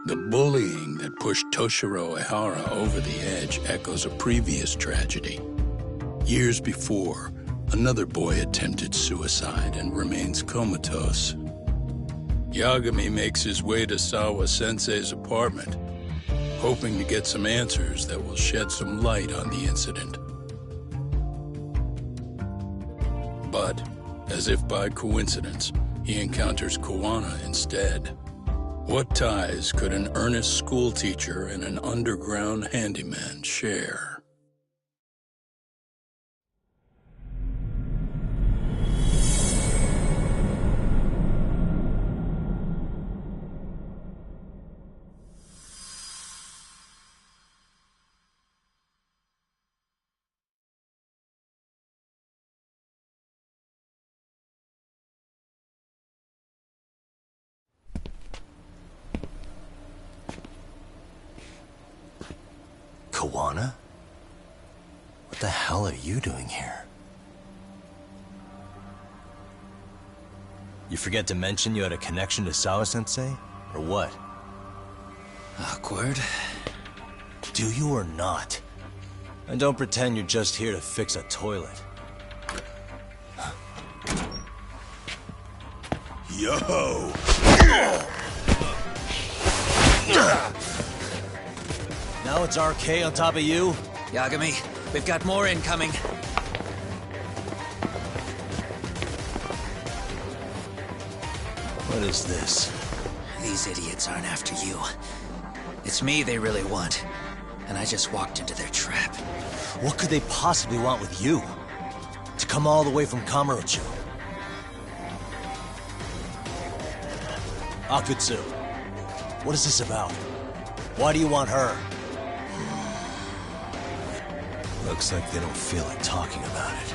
The bullying that pushed Toshiro Ehara over the edge echoes a previous tragedy. Years before, another boy attempted suicide and remains comatose. Yagami makes his way to Sawa-sensei's apartment, hoping to get some answers that will shed some light on the incident. But, as if by coincidence, he encounters Kawana instead. What ties could an earnest schoolteacher and an underground handyman share? Kawana? What the hell are you doing here? You forget to mention you had a connection to Sawa-sensei? Or what? Awkward. Do you or not? And don't pretend you're just here to fix a toilet. Yo! Now it's RK on top of you? Yagami, we've got more incoming. What is this? These idiots aren't after you. It's me they really want. And I just walked into their trap. What could they possibly want with you? To come all the way from Kamurocho? Akutsu, what is this about? Why do you want her? Looks like they don't feel like talking about it.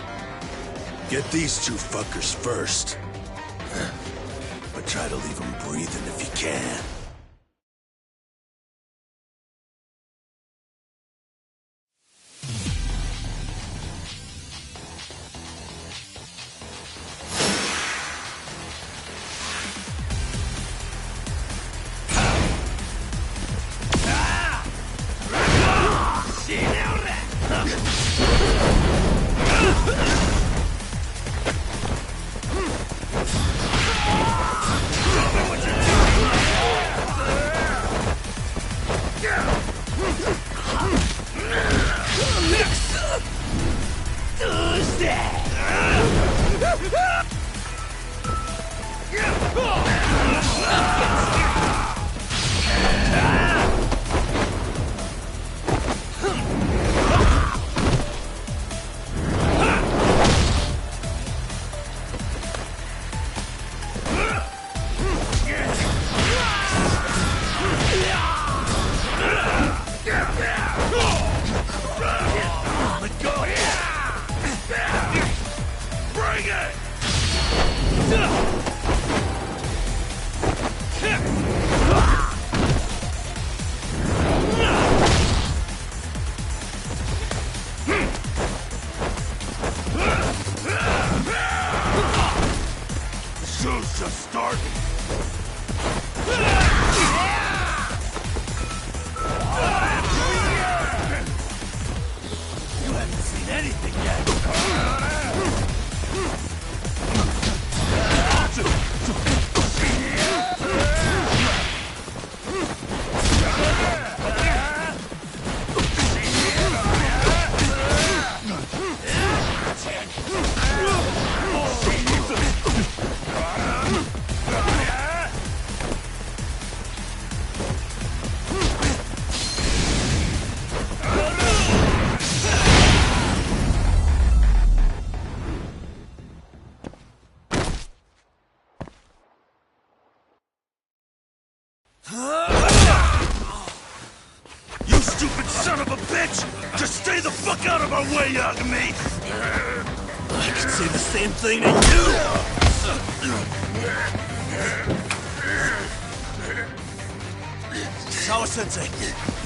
Get these two fuckers first. But try to leave them breathing if you can. You stupid son of a bitch! Just stay the fuck out of our way, Yagami! I could say the same thing to you! Sawa-sensei,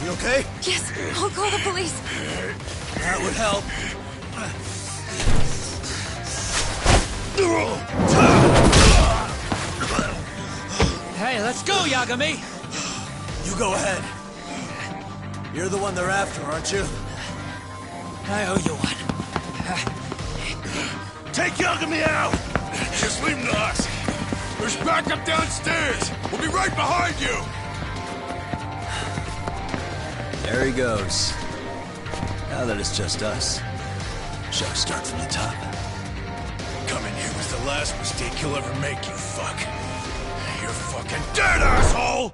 you okay? Yes, I'll call the police. That would help. Hey, let's go, Yagami! You go ahead. You're the one they're after, aren't you? I owe you one. Take Yagami out! Just leave him to us. There's backup downstairs. We'll be right behind you. There he goes. Now that it's just us, shall we start from the top? Coming here was the last mistake you'll ever make, you fuck. You're fucking dead, asshole!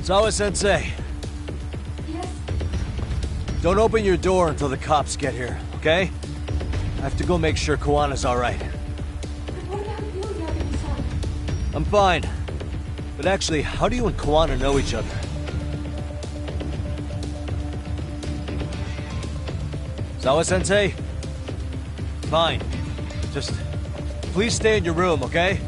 Zawa-sensei. Yes? Don't open your door until the cops get here, okay? I have to go make sure Kawana's alright. What about you, Yagami-san? I'm fine. But actually, how do you and Kawana know each other? Zawa-sensei? Fine. Just please stay in your room, okay?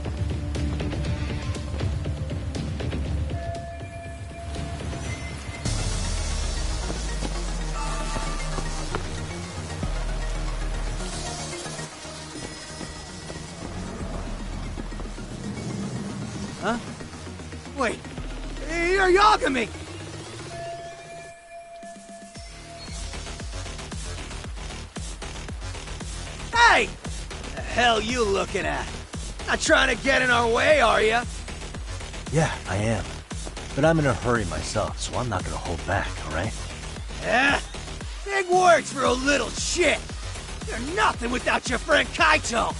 Huh? Wait, you're Yagami! Hey! The hell you looking at? Not trying to get in our way, are ya? Yeah, I am. But I'm in a hurry myself, so I'm not gonna hold back, alright? Eh? Big words for a little shit! You're nothing without your friend Kaito!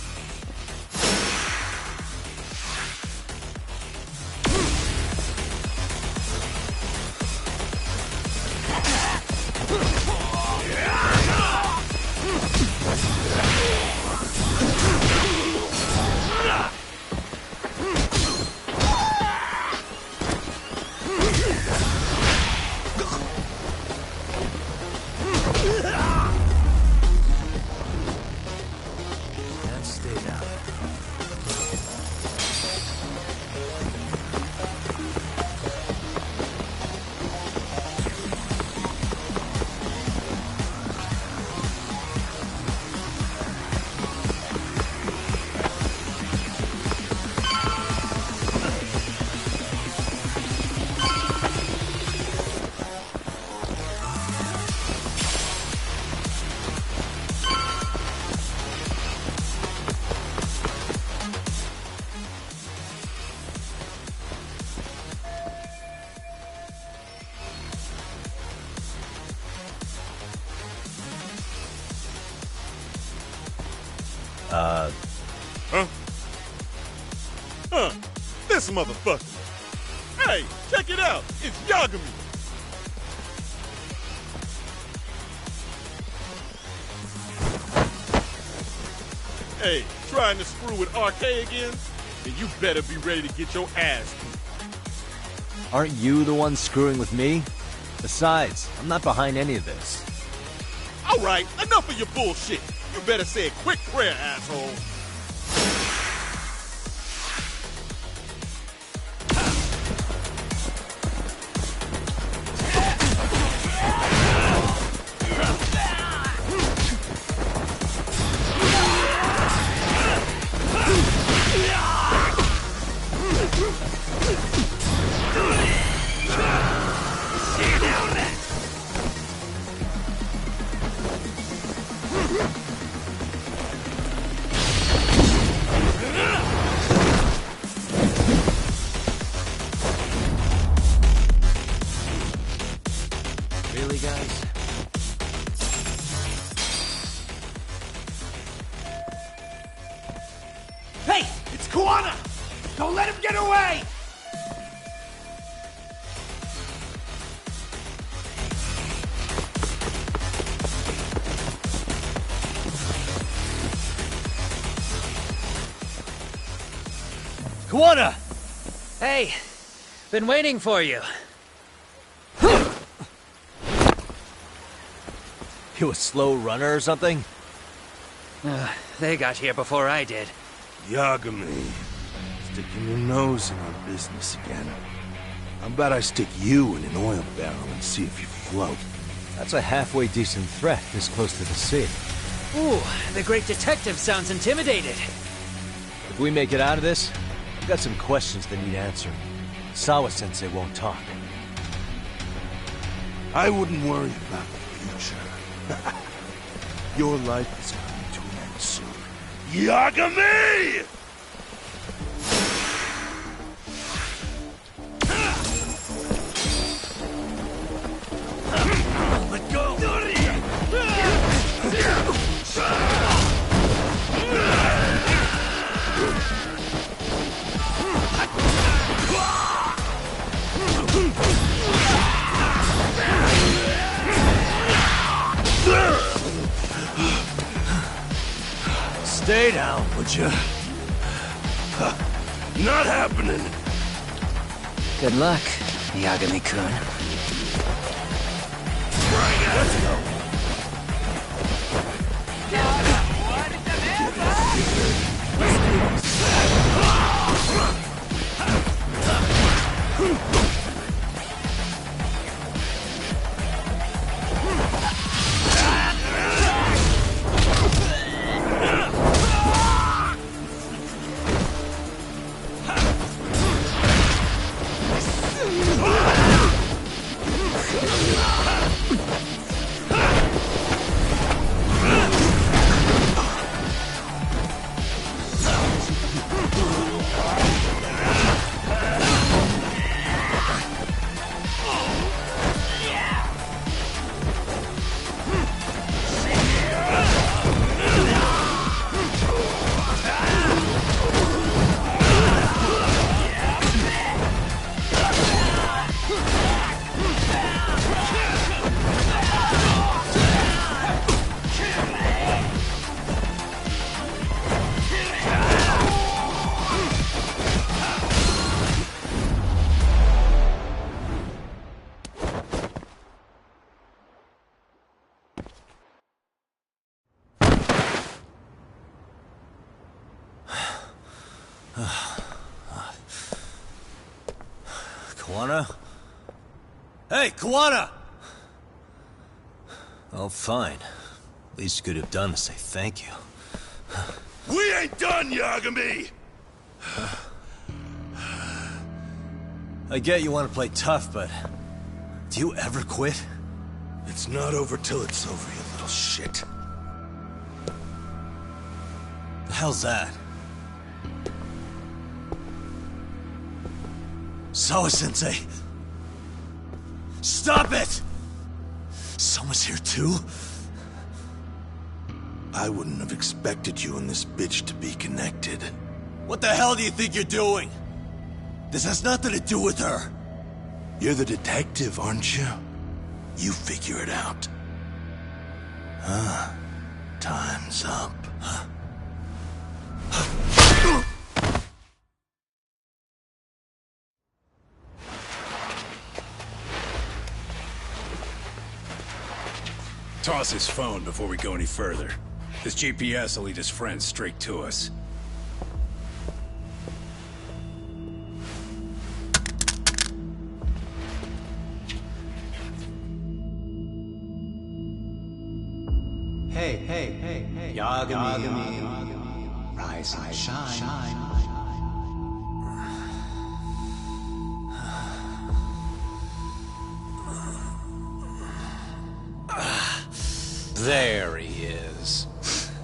And stay down. Huh. This motherfucker. Hey, check it out. It's Yagami. Hey, trying to screw with RK again? Then you better be ready to get your ass beat. Aren't you the one screwing with me? Besides, I'm not behind any of this. All right, enough of your bullshit. You better say a quick prayer, asshole. Really, guys? Hey! It's Koana! Don't let him get away! Koana! Hey, been waiting for you. You a slow runner or something? They got here before I did. Yagami, sticking your nose in our business again. How about I stick you in an oil barrel and see if you float? That's a halfway decent threat this close to the sea. Ooh, the great detective sounds intimidated. If we make it out of this, I've got some questions that need answering. Sawa-sensei won't talk. I wouldn't worry about the future. Your life is coming to an end soon. Yagami! Let go! Stay down, would you? Not happening! Good luck, Yagami-kun. Let's go! Koana? Hey, Koana! Oh, fine. Least you could have done is say thank you. We ain't done, Yagami! I get you want to play tough, but... do you ever quit? It's not over till it's over, you little shit. The hell's that? Sawa-sensei! Stop it! Someone's here too? I wouldn't have expected you and this bitch to be connected. What the hell do you think you're doing? This has nothing to do with her. You're the detective, aren't you? You figure it out. Huh? Time's up. Toss his phone before we go any further. This GPS will lead his friends straight to us. Hey, Yagami, rise and shine. There he is.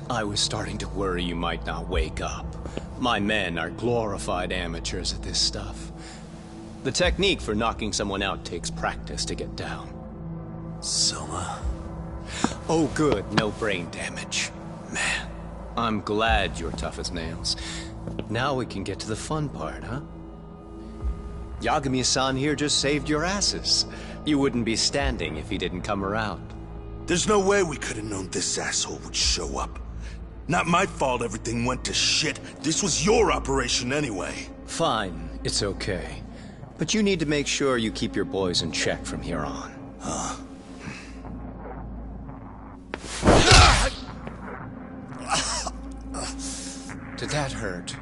I was starting to worry you might not wake up. My men are glorified amateurs at this stuff. The technique for knocking someone out takes practice to get down. Soma? Oh, good. No brain damage. Man, I'm glad you're tough as nails. Now we can get to the fun part, huh? Yagami-san here just saved your asses. You wouldn't be standing if he didn't come around. There's no way we could have known this asshole would show up. Not my fault everything went to shit. This was your operation anyway. Fine, it's okay. But you need to make sure you keep your boys in check from here on. Huh? Did that hurt?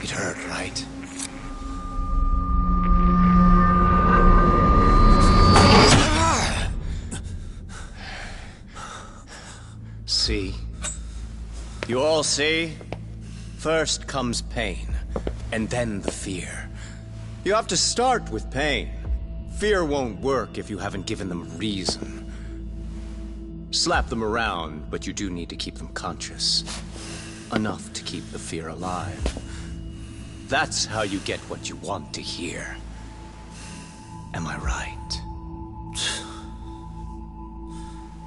It hurt, right? See? You all see? First comes pain, and then the fear. You have to start with pain. Fear won't work if you haven't given them a reason. Slap them around, but you do need to keep them conscious. Enough to keep the fear alive. That's how you get what you want to hear. Am I right?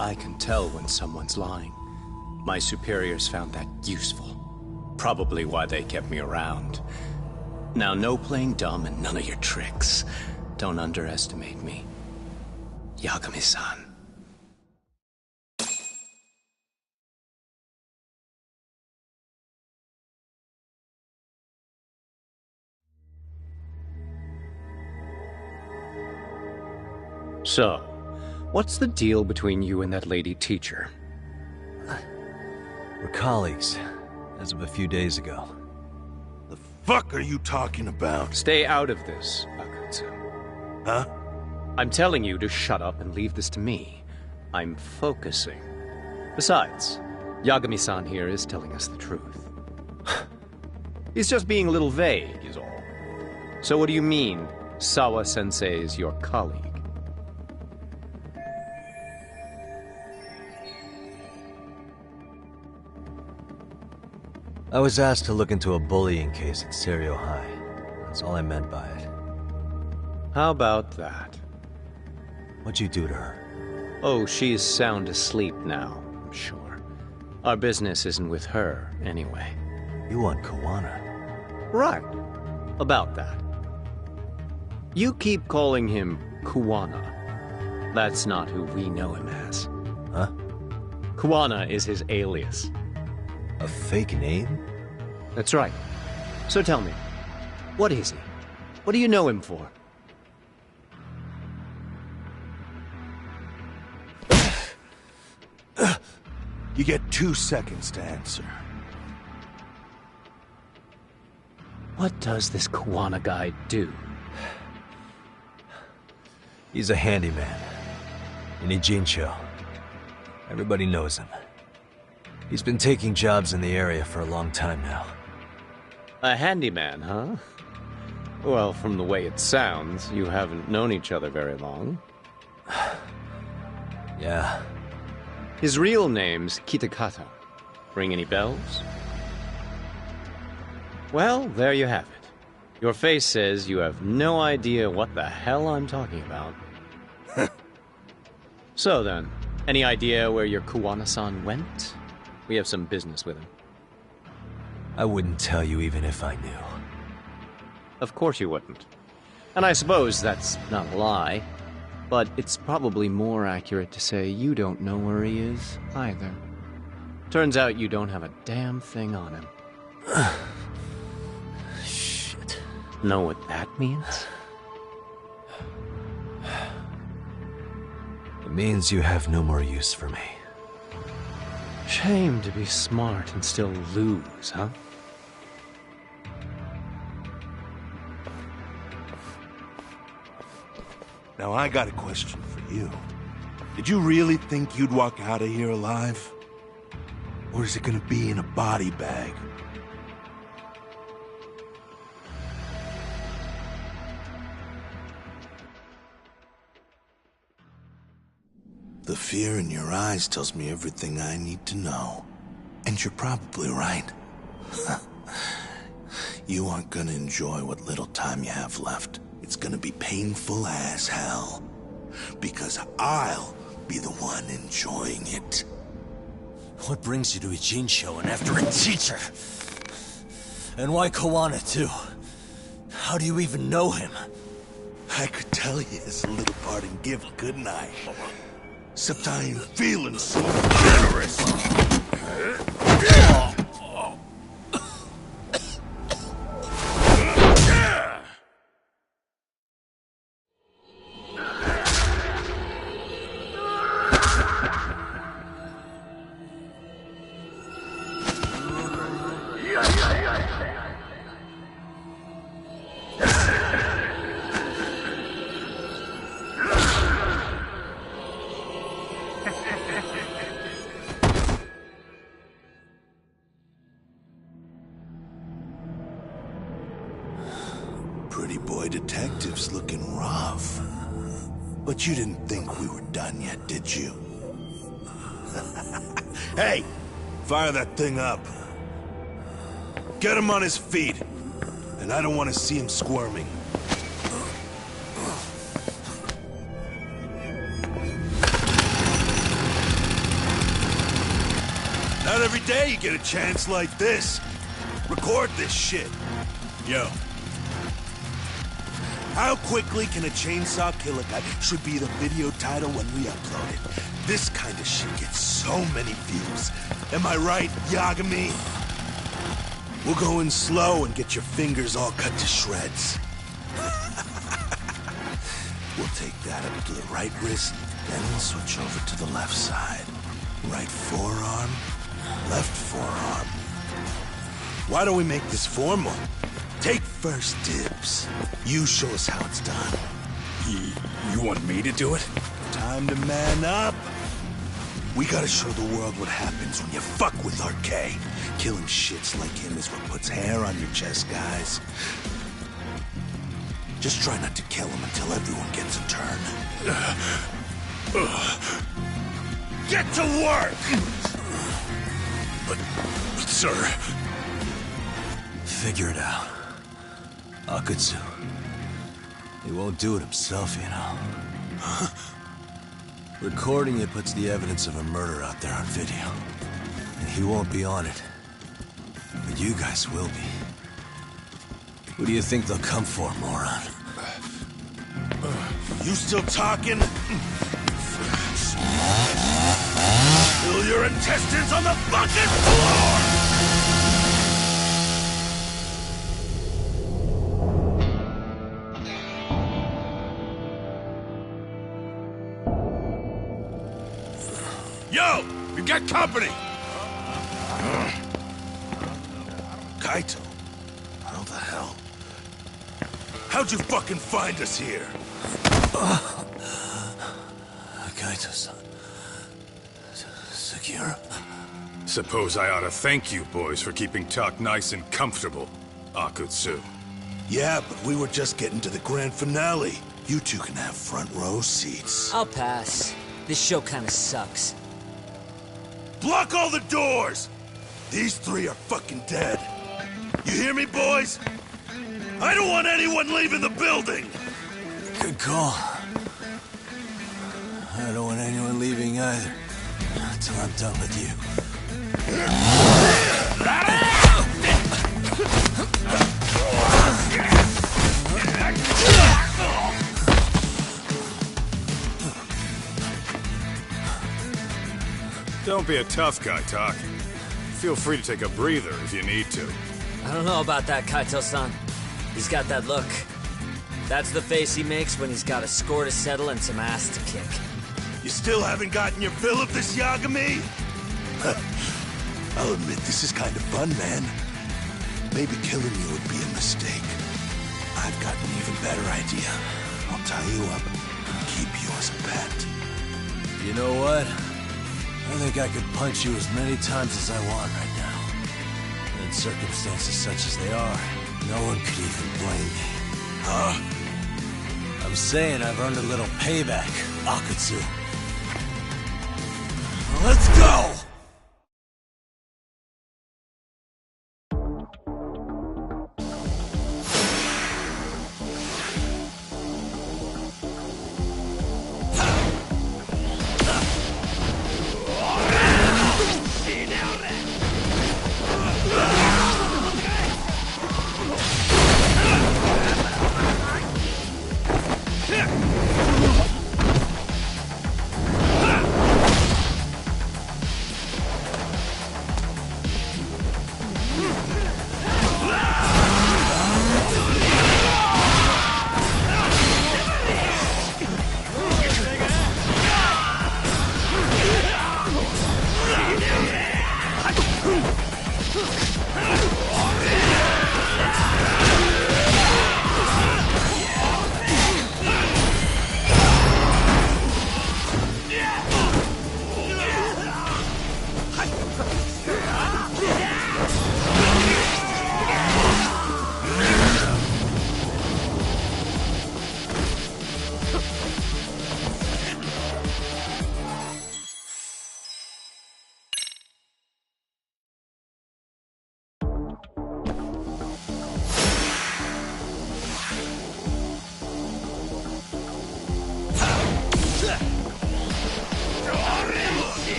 I can tell when someone's lying. My superiors found that useful. Probably why they kept me around. Now, no playing dumb and none of your tricks. Don't underestimate me. Yagami-san. So, what's the deal between you and that lady teacher? We're colleagues, as of a few days ago. The fuck are you talking about? Stay out of this, Akutsu. Huh? I'm telling you to shut up and leave this to me. I'm focusing. Besides, Yagami-san here is telling us the truth. He's just being a little vague, is all. So what do you mean, Sawa-sensei is your colleague? I was asked to look into a bullying case at Serio High. That's all I meant by it. How about that? What'd you do to her? Oh, she's sound asleep now, I'm sure. Our business isn't with her, anyway. You want Kawana? Right. About that. You keep calling him Kuwana. That's not who we know him as. Huh? Kuwana is his alias. A fake name? That's right. So tell me, what is he? What do you know him for? You get 2 seconds to answer. What does this Kuwana guy do? He's a handyman. In Ijincho. Everybody knows him. He's been taking jobs in the area for a long time now. A handyman, huh? Well, from the way it sounds, you haven't known each other very long. Yeah. His real name's Kitakata. Ring any bells? Well, there you have it. Your face says you have no idea what the hell I'm talking about. So then, any idea where your Kuwana-san went? We have some business with him. I wouldn't tell you even if I knew. Of course you wouldn't. And I suppose that's not a lie. But it's probably more accurate to say you don't know where he is, either. Turns out you don't have a damn thing on him. Shit. Know what that means? It means you have no more use for me. Shame to be smart and still lose, huh? Now I got a question for you. Did you really think you'd walk out of here alive? Or is it gonna be in a body bag? The fear in your eyes tells me everything I need to know. And you're probably right. You aren't gonna enjoy what little time you have left. It's gonna be painful as hell. because I'll be the one enjoying it. What brings you to Ijincho and after a teacher? And why Koana, too? How do you even know him? I could tell you as a little parting gift, couldn't I? Except I ain't feeling so generous. Pretty boy detectives looking rough. But you didn't think we were done yet, did you? Hey! Fire that thing up. Get him on his feet. And I don't want to see him squirming. Not every day you get a chance like this. Record this shit. Yo. How quickly can a chainsaw kill a guy should be the video title when we upload it. This kind of shit gets so many views. Am I right, Yagami? We'll go in slow and get your fingers all cut to shreds. We'll take that up to the right wrist, then we'll switch over to the left side. Right forearm, left forearm. Why don't we make this formal? Take first dibs. You show us how it's done. You want me to do it? Time to man up. We gotta show the world what happens when you fuck with Arcade. Killing shits like him is what puts hair on your chest, guys. Just try not to kill him until everyone gets a turn. Get to work! But sir... Figure it out. Akutsu. He won't do it himself, you know. Recording it puts the evidence of a murder out there on video. And he won't be on it. But you guys will be. Who do you think they'll come for, moron? You still talking? Spill your intestines on the fucking floor! Yo! We got company! Kaito? How the hell? How'd you fucking find us here? Kaito-san. Sekiro. Suppose I ought to thank you boys for keeping Talk nice and comfortable, Akutsu. Yeah, but we were just getting to the grand finale. You two can have front row seats. I'll pass. This show kinda sucks. Block all the doors! These three are fucking dead. You hear me, boys? I don't want anyone leaving the building! Good call. I don't want anyone leaving either. Until I'm done with you. Don't be a tough guy, Talk. Feel free to take a breather if you need to. I don't know about that, Kaito-san. He's got that look. That's the face he makes when he's got a score to settle and some ass to kick. You still haven't gotten your fill of this, Yagami? I'll admit, this is kind of fun, man. Maybe killing you would be a mistake. I've got an even better idea. I'll tie you up and keep you as a pet. You know what? I think I could punch you as many times as I want right now. In circumstances such as they are, no one could even blame me. Huh? I'm saying I've earned a little payback, Akutsu. Let's go!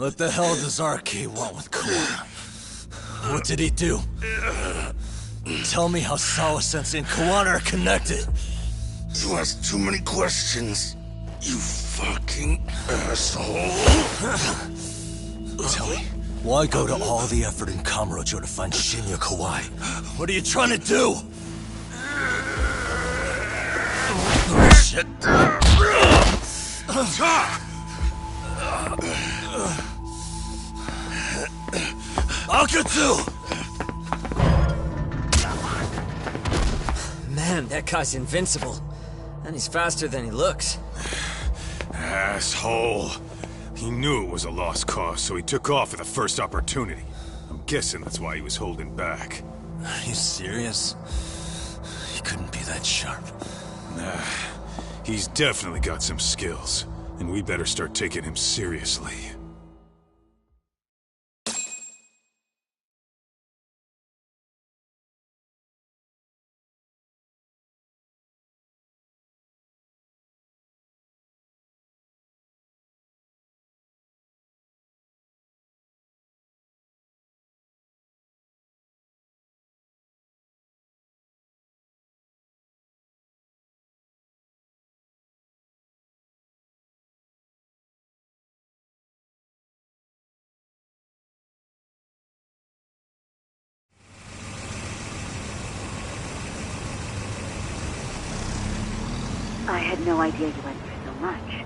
What the hell does RK want with Kawana? What did he do? Tell me how Sawa-sensei and Kawana are connected. You ask too many questions, you fucking asshole. Tell me, why go to all the effort in Kamurocho to find Shinya Kawai? What are you trying to do? Shit. Akatsu! Man, that guy's invincible. And he's faster than he looks. Asshole. He knew it was a lost cause, so he took off at the first opportunity. I'm guessing that's why he was holding back. Are you serious? He couldn't be that sharp. Nah, he's definitely got some skills, and we better start taking him seriously. I had no idea you went through so much.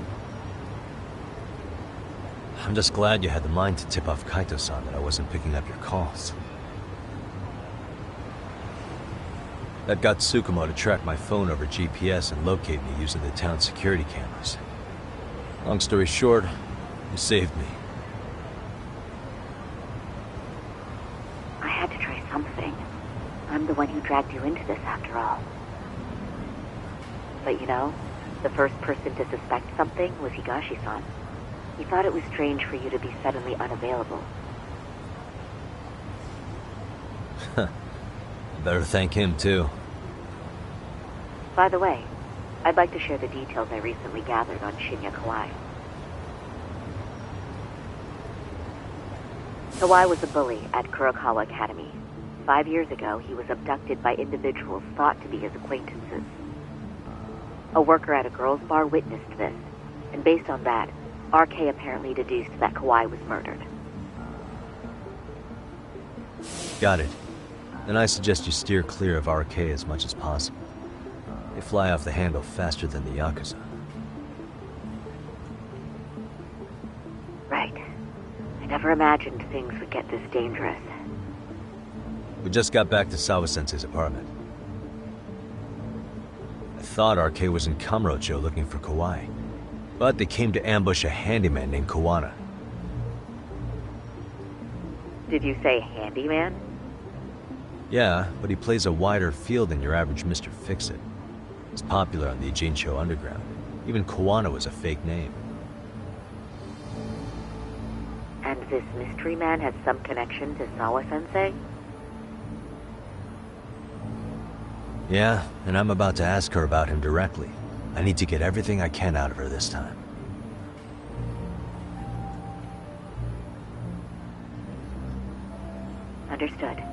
I'm just glad you had the mind to tip off Kaito-san that I wasn't picking up your calls. That got Tsukumo to track my phone over GPS and locate me using the town's security cameras. Long story short, you saved me. I had to try something. I'm the one who dragged you into this after all. But you know, the first person to suspect something was Higashi-san. He thought it was strange for you to be suddenly unavailable. Better thank him, too. By the way, I'd like to share the details I recently gathered on Shinya Kawai. Kawai was a bully at Kurokawa Academy. 5 years ago, he was abducted by individuals thought to be his acquaintances. A worker at a girls' bar witnessed this, and based on that, RK apparently deduced that Kawai was murdered. Got it. Then I suggest you steer clear of RK as much as possible. They fly off the handle faster than the Yakuza. Right. I never imagined things would get this dangerous. We just got back to Sawa-sensei's apartment. I thought RK was in Kamurocho looking for Kawai, but they came to ambush a handyman named Kawana. Did you say handyman? Yeah, but he plays a wider field than your average Mr. Fix-It. He's popular on the Ijincho underground. Even Kawana was a fake name. And this mystery man has some connection to Sawa-sensei? Yeah, and I'm about to ask her about him directly. I need to get everything I can out of her this time. Understood.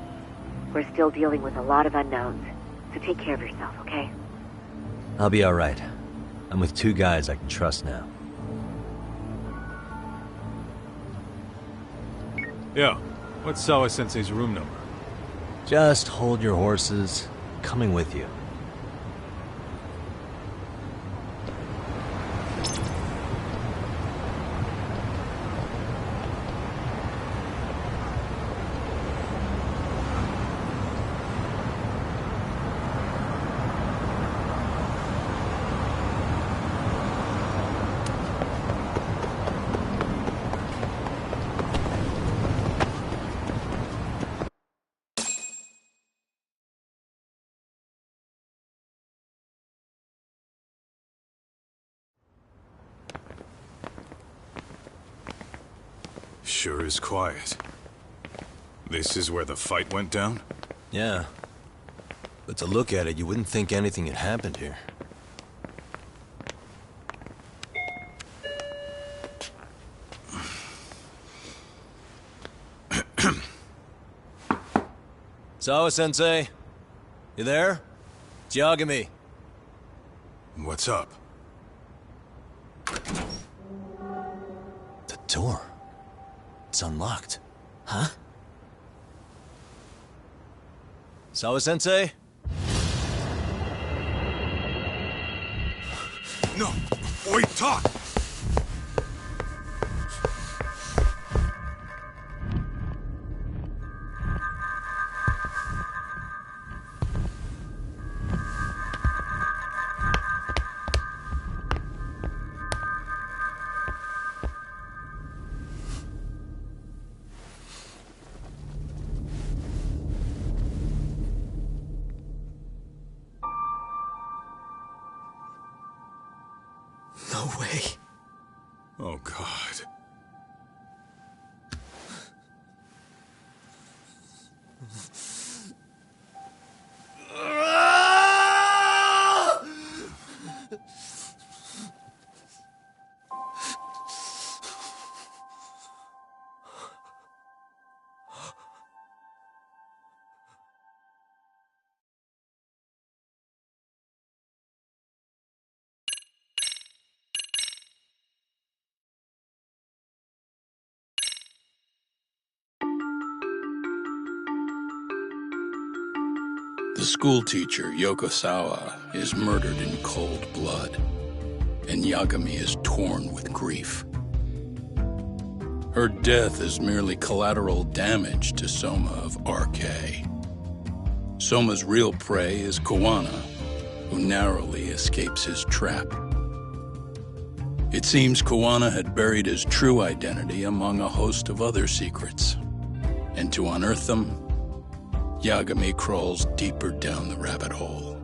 We're still dealing with a lot of unknowns, so take care of yourself, okay? I'll be alright. I'm with 2 guys I can trust now. Yeah, what's Sawa-sensei's room number? Just hold your horses. Coming with you. Sure is quiet. This is where the fight went down? Yeah. But to look at it, you wouldn't think anything had happened here. Sawa-sensei? You there? It's Yagami. What's up? The door. It's unlocked. Huh? Sawa-sensei? No! Wait, talk! No way. Oh, God. The schoolteacher, Yokosawa, is murdered in cold blood, and Yagami is torn with grief. Her death is merely collateral damage to Soma of RK. Soma's real prey is Kawana, who narrowly escapes his trap. It seems Kawana had buried his true identity among a host of other secrets, and to unearth them, Yagami crawls deeper down the rabbit hole.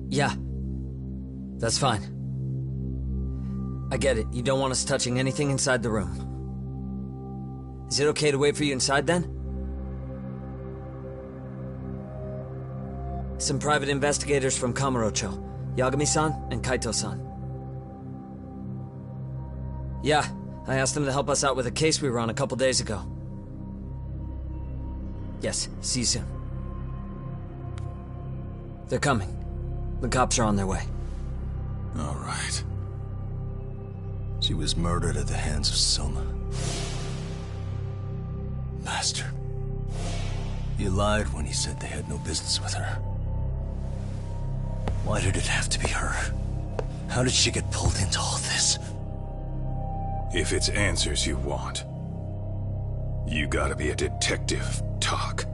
Yeah. That's fine. I get it. You don't want us touching anything inside the room. Is it okay to wait for you inside, then? Some private investigators from Kamurocho. Yagami-san and Kaito-san. Yeah, I asked them to help us out with a case we were on a couple days ago. Yes, see you soon. They're coming. The cops are on their way. All right. She was murdered at the hands of Soma. Bastard. He lied when he said they had no business with her. Why did it have to be her? How did she get pulled into all this? If it's answers you want, you gotta be a detective, Talk.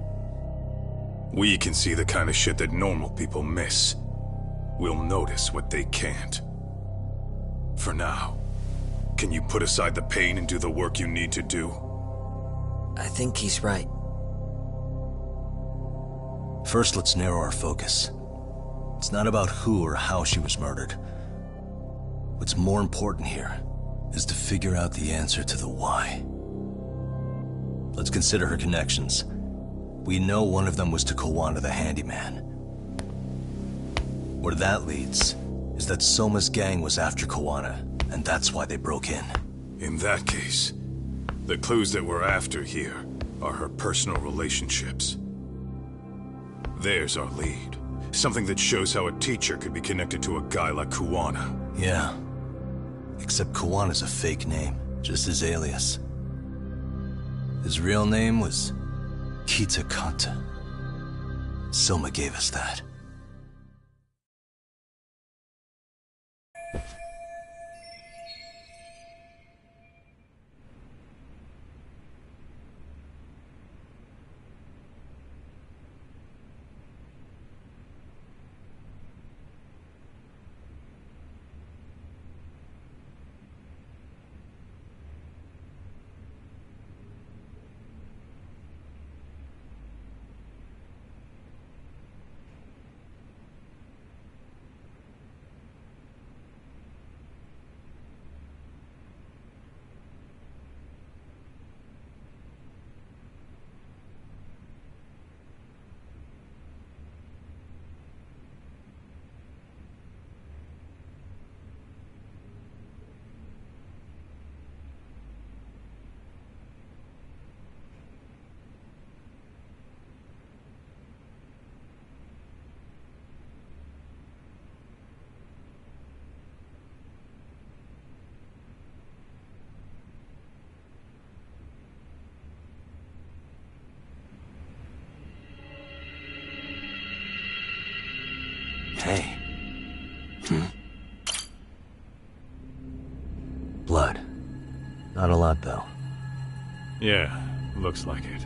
We can see the kind of shit that normal people miss. We'll notice what they can't. For now, can you put aside the pain and do the work you need to do? I think he's right. First, let's narrow our focus. It's not about who or how she was murdered. What's more important here is to figure out the answer to the why. Let's consider her connections. We know one of them was to Kawana the handyman. Where that leads is that Soma's gang was after Kawana, and that's why they broke in. In that case, the clues that we're after here are her personal relationships. There's our lead. Something that shows how a teacher could be connected to a guy like Kawana. Yeah. Except Kawana's a fake name, just his alias. His real name was Kita Kanta. Soma gave us that. Blood. Not a lot, though. Yeah, looks like it.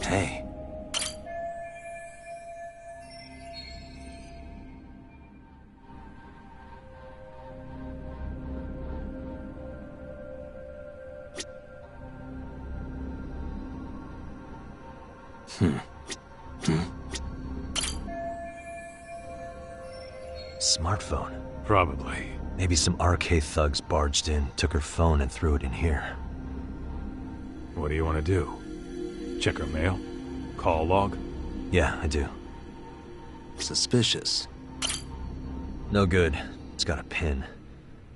Hey. Smartphone. Probably. Maybe some RK thugs barged in, took her phone, and threw it in here. What do you want to do? Check her mail? Call log? Yeah, I do. Suspicious. No good. It's got a pin.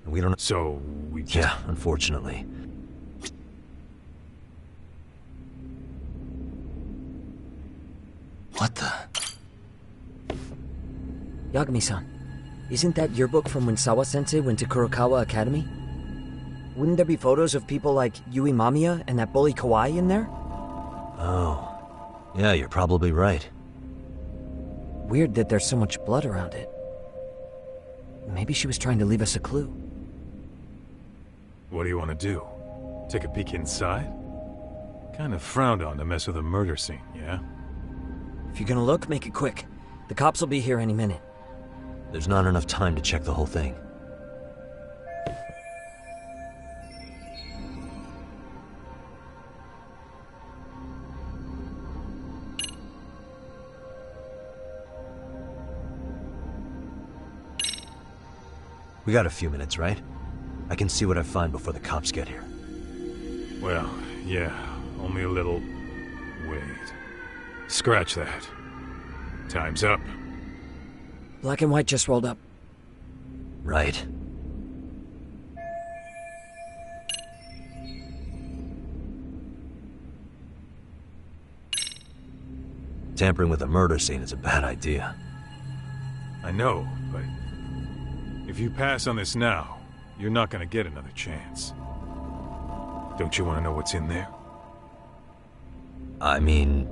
And we don't... So, we just... Yeah, unfortunately. What the... Yagami-san, isn't that yearbook from when Sawa-sensei went to Kurokawa Academy? Wouldn't there be photos of people like Yui Mamiya and that bully Kawai in there? Oh. Yeah, you're probably right. Weird that there's so much blood around it. Maybe she was trying to leave us a clue. What do you want to do? Take a peek inside? Kind of frowned on to mess with a murder scene, yeah? If you're gonna look, make it quick. The cops will be here any minute. There's not enough time to check the whole thing. We got a few minutes, right? I can see what I find before the cops get here. Well, yeah, only a little... Wait. Scratch that. Time's up. Black and white just rolled up. Right. Tampering with a murder scene is a bad idea. I know, but... if you pass on this now, you're not gonna get another chance. Don't you want to know what's in there? I mean...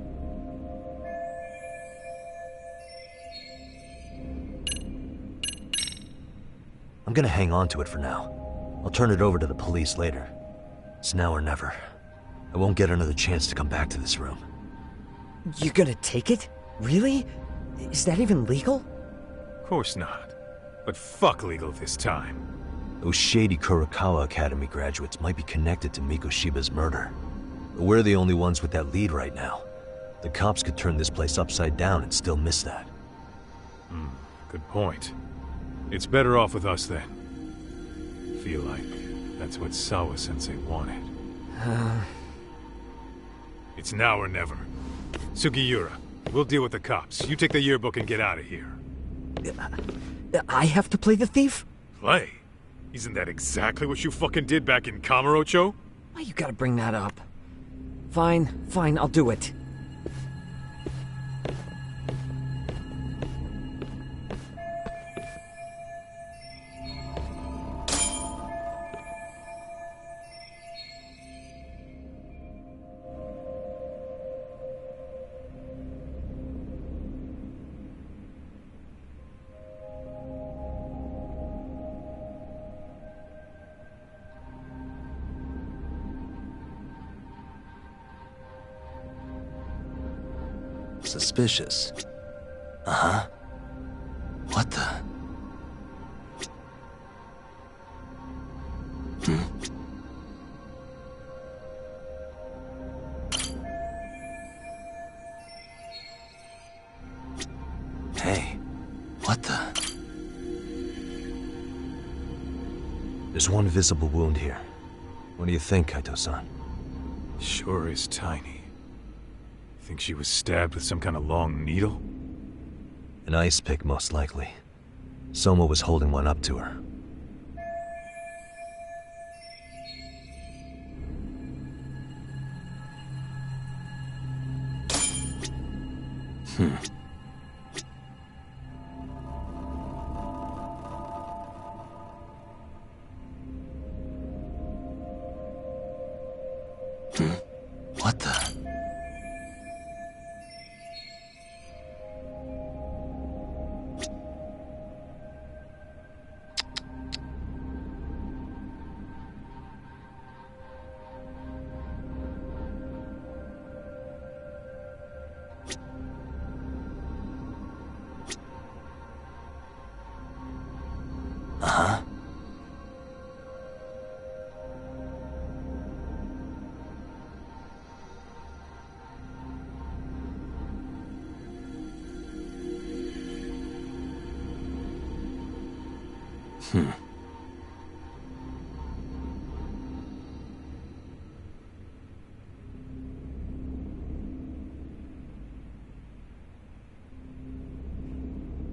I'm gonna hang on to it for now. I'll turn it over to the police later. It's now or never. I won't get another chance to come back to this room. You're gonna take it? Really? Is that even legal? Of course not. But fuck legal this time. Those shady Kurokawa Academy graduates might be connected to Mikoshiba's murder. But we're the only ones with that lead right now. The cops could turn this place upside down and still miss that. Good point. It's better off with us then. Feel like that's what Sawa-sensei wanted. It's now or never. Sugiura, we'll deal with the cops. You take the yearbook and get out of here. I have to play the thief? Play? Isn't that exactly what you fucking did back in Kamurocho? Why you gotta bring that up? Fine, I'll do it. Suspicious. Uh-huh. What the... Hey, what the... There's one visible wound here. What do you think, Kaito-san? Sure is tiny. Think she was stabbed with some kind of long needle? An ice pick, most likely. Soma was holding one up to her. Uh-huh.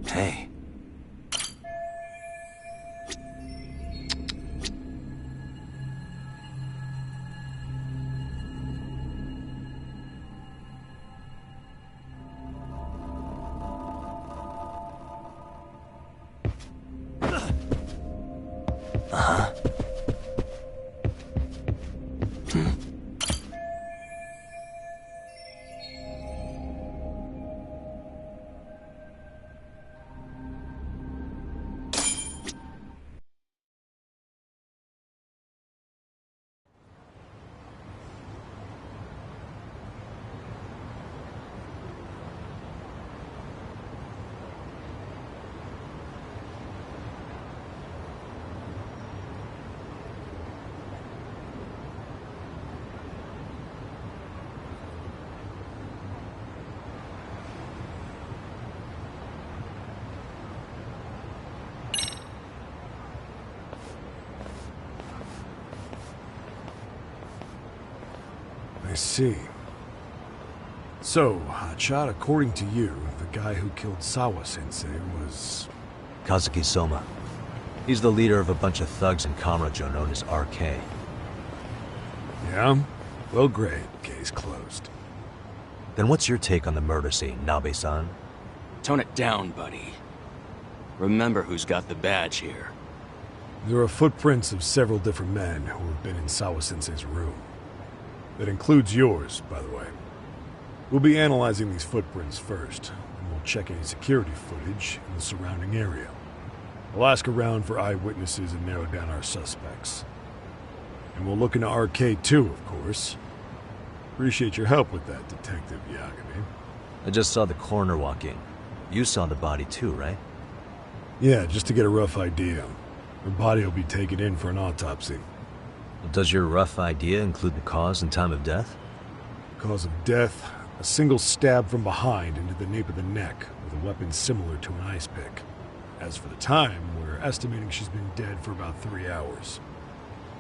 Hey. Uh-huh. I see. So, Hotshot, according to you, the guy who killed Sawa-sensei was... Kazuki Soma. He's the leader of a bunch of thugs in Kamurocho known as RK. Yeah? Well, great. Case closed. Then what's your take on the murder scene, Nabe-san? Tone it down, buddy. Remember who's got the badge here. There are footprints of several different men who have been in Sawa-sensei's room. That includes yours, by the way. We'll be analyzing these footprints first, and we'll check any security footage in the surrounding area. We'll ask around for eyewitnesses and narrow down our suspects. And we'll look into RK too, of course. Appreciate your help with that, Detective Yagami. I just saw the coroner walk in. You saw the body too, right? Yeah, just to get a rough idea. Her body will be taken in for an autopsy. Does your rough idea include the cause and time of death? Cause of death, a single stab from behind into the nape of the neck with a weapon similar to an ice pick. As for the time, we're estimating she's been dead for about 3 hours.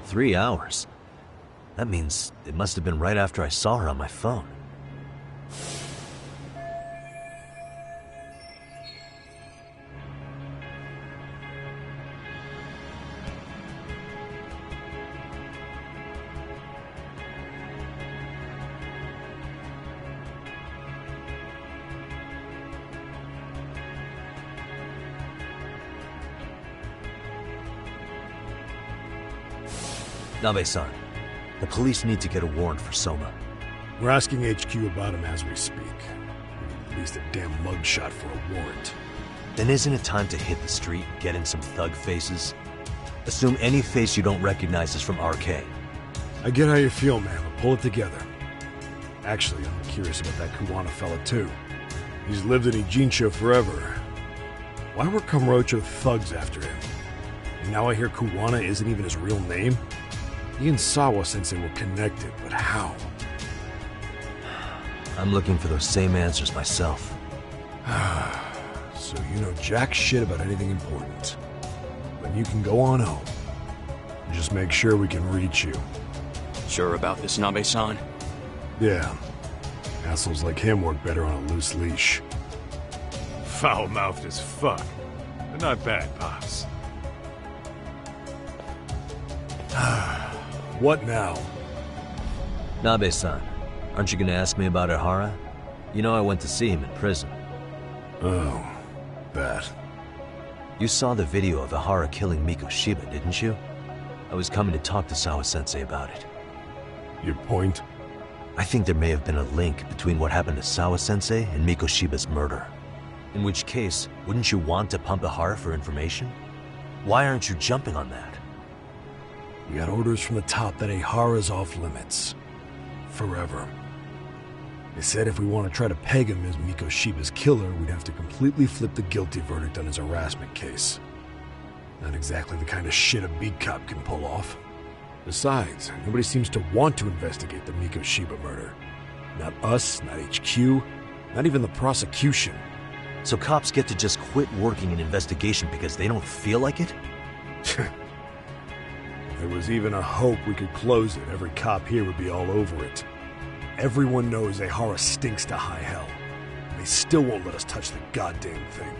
3 hours? That means it must have been right after I saw her on my phone. Nabe-san, the police need to get a warrant for Soma. We're asking HQ about him as we speak. We need at least a damn mugshot for a warrant. Then isn't it time to hit the street and get in some thug faces? Assume any face you don't recognize is from RK. I get how you feel, man, but pull it together. Actually, I'm curious about that Kuwana fella, too. He's lived in Ijincho forever. Why were Kamurocho thugs after him? And now I hear Kuwana isn't even his real name? He and Sawa-sensei were connected, but how? I'm looking for those same answers myself. So you know jack shit about anything important. Then you can go on home. Just make sure we can reach you. Sure about this, Nabe-san? Yeah. Assholes like him work better on a loose leash. Foul-mouthed as fuck. But not bad, Pops. What now? Nabe-san, aren't you gonna ask me about Ihara? You know I went to see him in prison. Oh, that. You saw the video of Ihara killing Miko Shiba, didn't you? I was coming to talk to Sawa-sensei about it. Your point? I think there may have been a link between what happened to Sawa-sensei and Miko Shiba's murder. In which case, wouldn't you want to pump Ihara for information? Why aren't you jumping on that? We got orders from the top that Ihara's off limits. Forever. They said if we want to try to peg him as Miko Shiba's killer, we'd have to completely flip the guilty verdict on his harassment case. Not exactly the kind of shit a beat cop can pull off. Besides, nobody seems to want to investigate the Mikoshiba murder. Not us, not HQ, not even the prosecution. So cops get to just quit working an investigation because they don't feel like it? If there was even a hope we could close it, every cop here would be all over it. Everyone knows Ehara stinks to high hell. And they still won't let us touch the goddamn thing.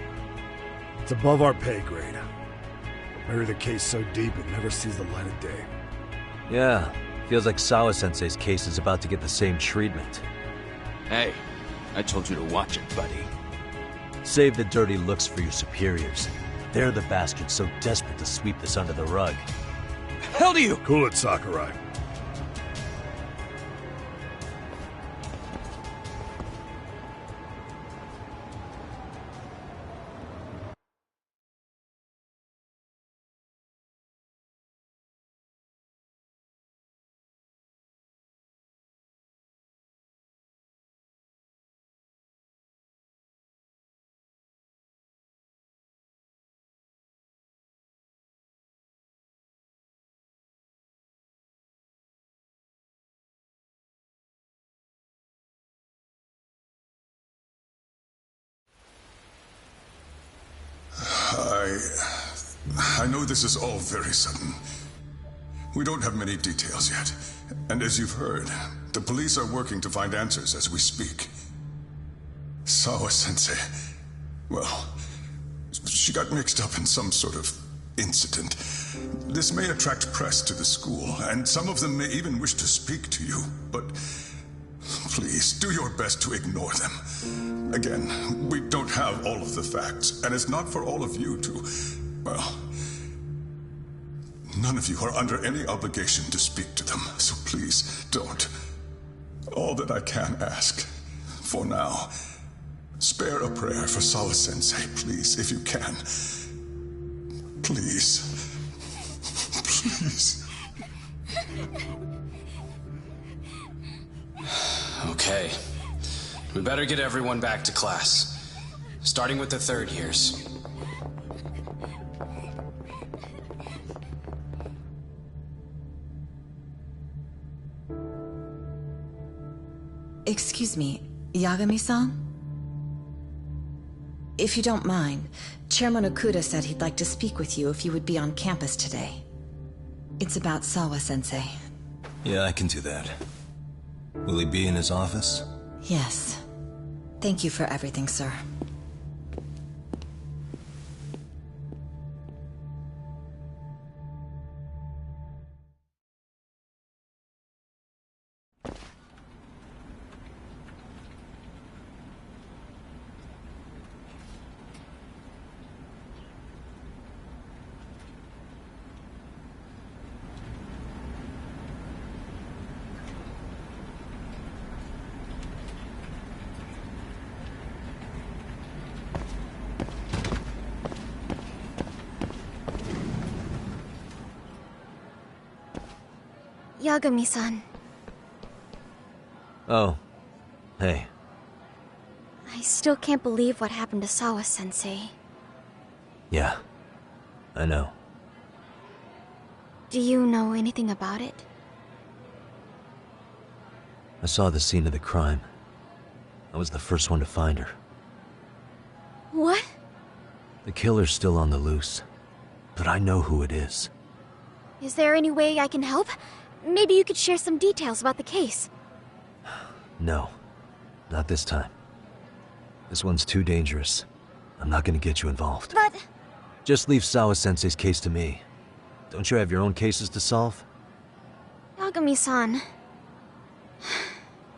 It's above our pay grade. We'll bury the case so deep it never sees the light of day. Yeah, feels like Sawa-sensei's case is about to get the same treatment. Hey, I told you to watch it, buddy. Save the dirty looks for your superiors. They're the bastards so desperate to sweep this under the rug. Hell do you? Cool it, Sakurai. I know this is all very sudden. We don't have many details yet. And as you've heard, the police are working to find answers as we speak. Sawa-sensei, well, she got mixed up in some sort of incident. This may attract press to the school, and some of them may even wish to speak to you, but please, do your best to ignore them. Again, we don't have all of the facts, and it's not for all of you to, well, none of you are under any obligation to speak to them, so please don't. All that I can ask, for now, spare a prayer for Sawa-sensei, please, if you can. Please. Please. Okay. We better get everyone back to class. Starting with the third years. Excuse me, Yagami-san? If you don't mind, Chairman Okuda said he'd like to speak with you if you would be on campus today. It's about Sawa-sensei. Yeah, I can do that. Will he be in his office? Yes. Thank you for everything, sir. Yagami-san. Oh. Hey. I still can't believe what happened to Sawa-sensei. Yeah. I know. Do you know anything about it? I saw the scene of the crime. I was the first one to find her. What? The killer's still on the loose. But I know who it is. Is there any way I can help? Maybe you could share some details about the case. No. Not this time. This one's too dangerous. I'm not gonna get you involved. But... Just leave Sawa-sensei's case to me. Don't you have your own cases to solve? Yagami-san...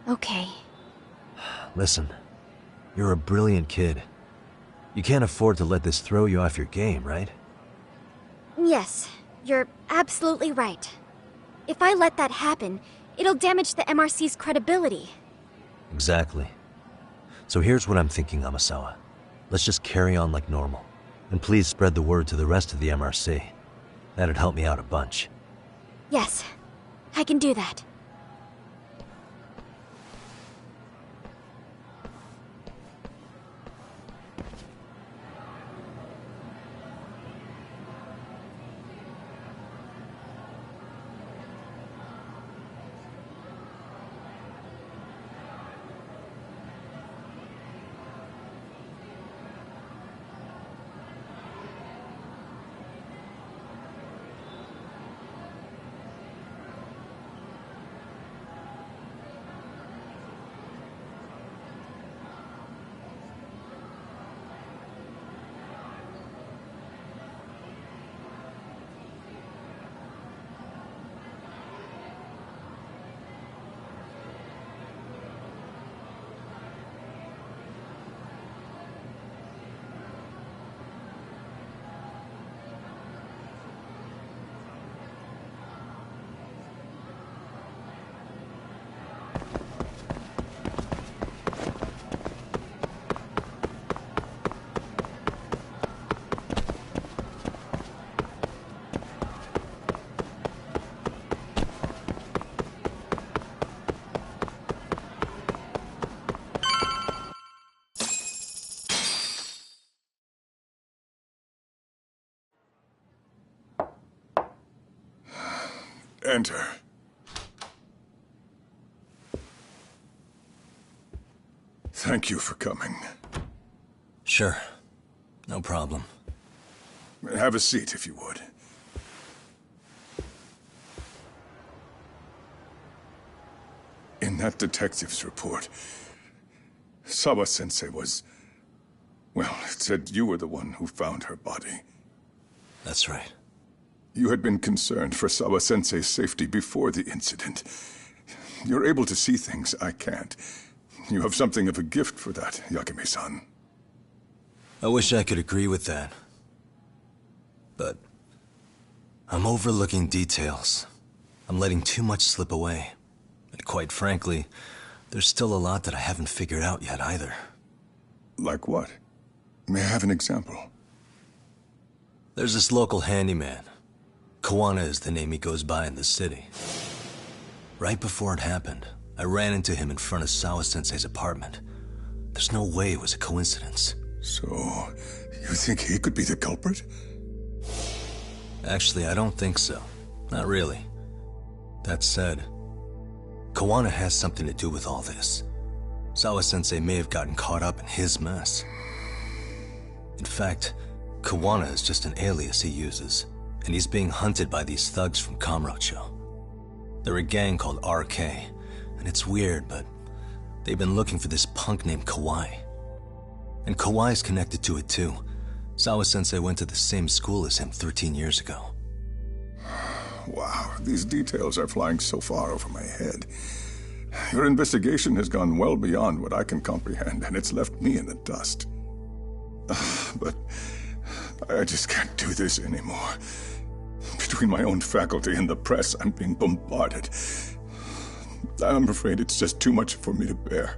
Okay. Listen. You're a brilliant kid. You can't afford to let this throw you off your game, right? Yes, you're absolutely right. If I let that happen, it'll damage the MRC's credibility. Exactly. So here's what I'm thinking, Amasawa. Let's just carry on like normal. And please spread the word to the rest of the MRC. That'd help me out a bunch. Yes, I can do that. Enter. Thank you for coming. Sure. No problem. Have a seat, if you would. In that detective's report, Sawa-sensei was... well, it said you were the one who found her body. That's right. You had been concerned for Sawa-sensei's safety before the incident. You're able to see things I can't. You have something of a gift for that, Yakume-san. I wish I could agree with that. But I'm overlooking details. I'm letting too much slip away. And quite frankly, there's still a lot that I haven't figured out yet either. Like what? May I have an example? There's this local handyman. Kawana is the name he goes by in the city. Right before it happened, I ran into him in front of Sawa-sensei's apartment. There's no way it was a coincidence. So, you think he could be the culprit? Actually, I don't think so. Not really. That said, Kawana has something to do with all this. Sawa-sensei may have gotten caught up in his mess. In fact, Kawana is just an alias he uses, and he's being hunted by these thugs from Kamurocho. They're a gang called RK, and it's weird, but they've been looking for this punk named Kawai. And Kawai's connected to it too. Sawa-sensei went to the same school as him 13 years ago. Wow, these details are flying so far over my head. Your investigation has gone well beyond what I can comprehend, and it's left me in the dust. But I just can't do this anymore. Between my own faculty and the press, I'm being bombarded. I'm afraid it's just too much for me to bear.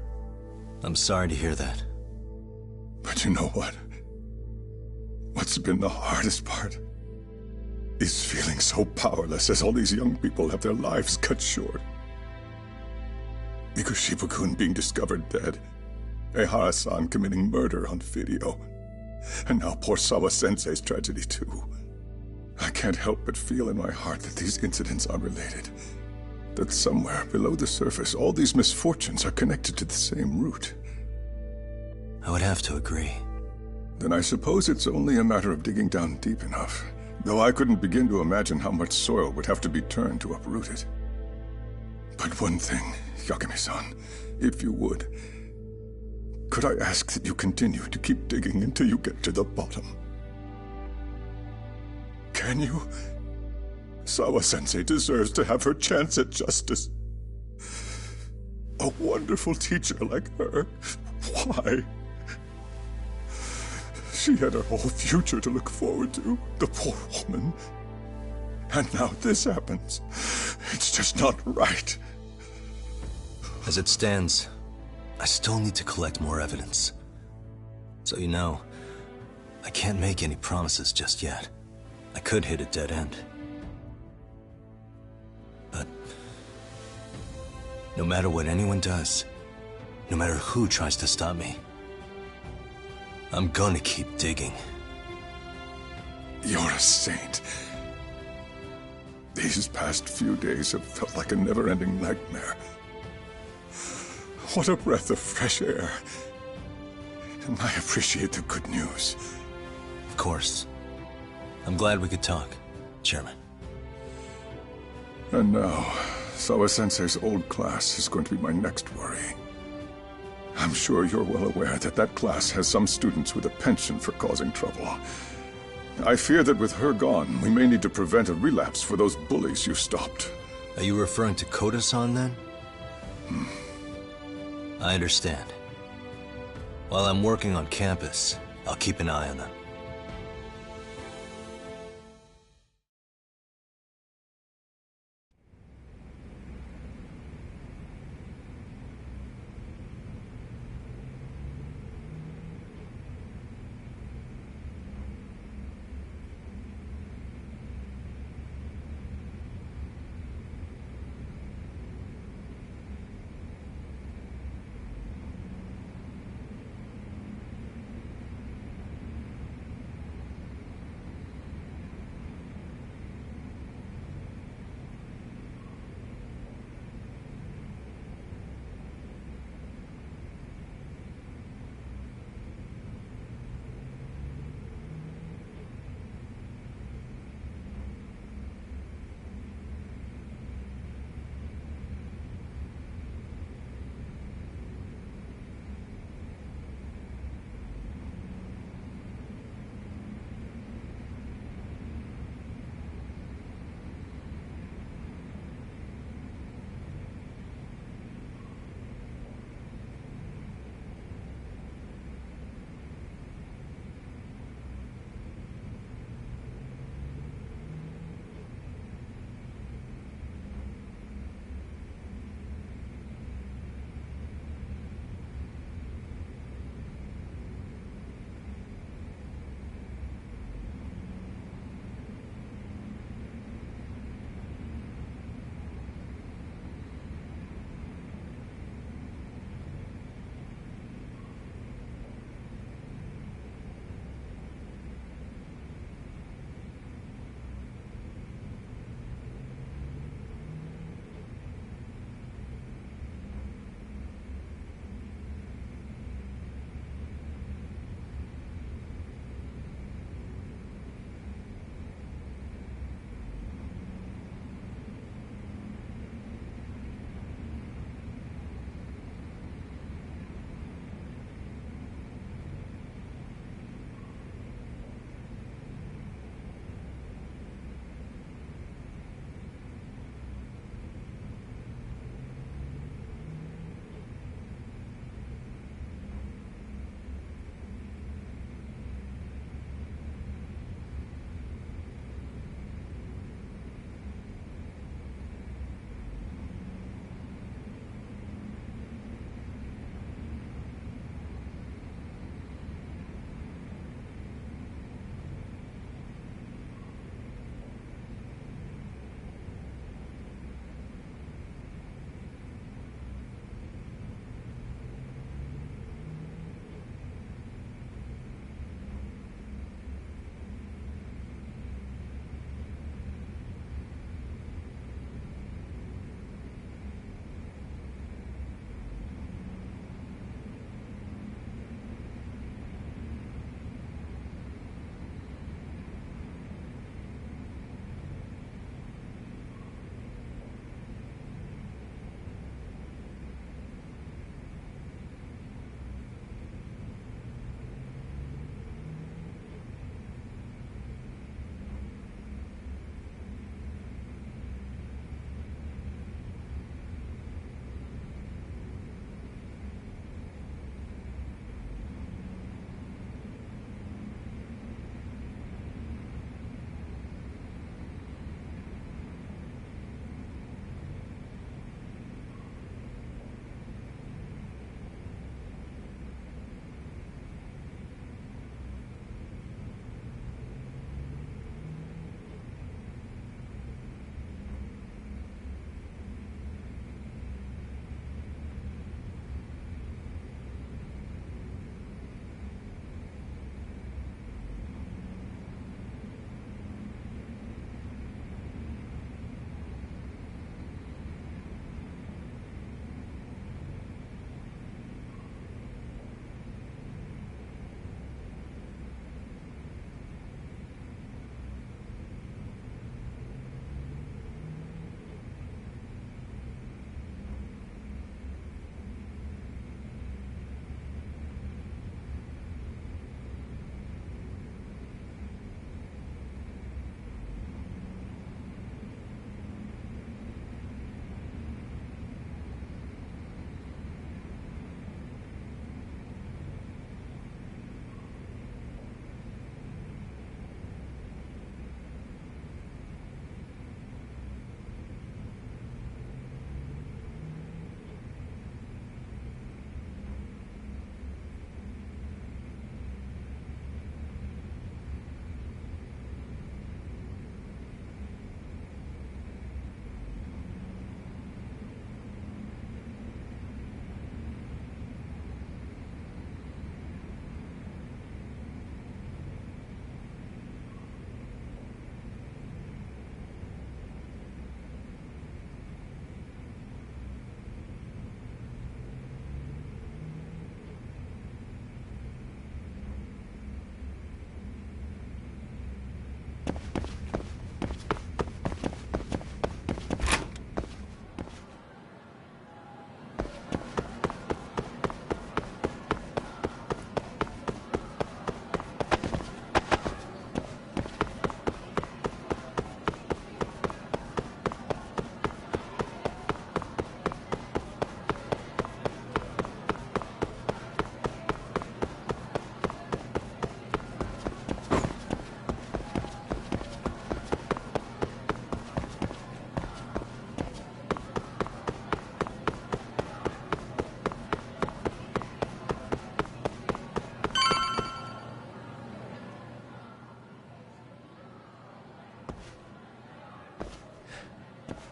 I'm sorry to hear that. But you know what? What's been the hardest part is feeling so powerless as all these young people have their lives cut short. Ikushima-kun being discovered dead, Ehara-san committing murder on video, and now poor Sawa-sensei's tragedy too. I can't help but feel in my heart that these incidents are related. That somewhere below the surface, all these misfortunes are connected to the same root. I would have to agree. Then I suppose it's only a matter of digging down deep enough. Though I couldn't begin to imagine how much soil would have to be turned to uproot it. But one thing, Yakume-san, if you would, could I ask that you continue to keep digging until you get to the bottom? Can you? Sawa-sensei deserves to have her chance at justice. A wonderful teacher like her. Why? She had her whole future to look forward to, the poor woman. And now this happens. It's just not right. As it stands, I still need to collect more evidence. So you know, I can't make any promises just yet. I could hit a dead end. But no matter what anyone does, no matter who tries to stop me, I'm gonna keep digging. You're a saint. These past few days have felt like a never-ending nightmare. What a breath of fresh air. And I appreciate the good news. Of course. I'm glad we could talk, Chairman. And now, Sawa-sensei's old class is going to be my next worry. I'm sure you're well aware that that class has some students with a penchant for causing trouble. I fear that with her gone, we may need to prevent a relapse for those bullies you stopped. Are you referring to Koda-san then? I understand. While I'm working on campus, I'll keep an eye on them.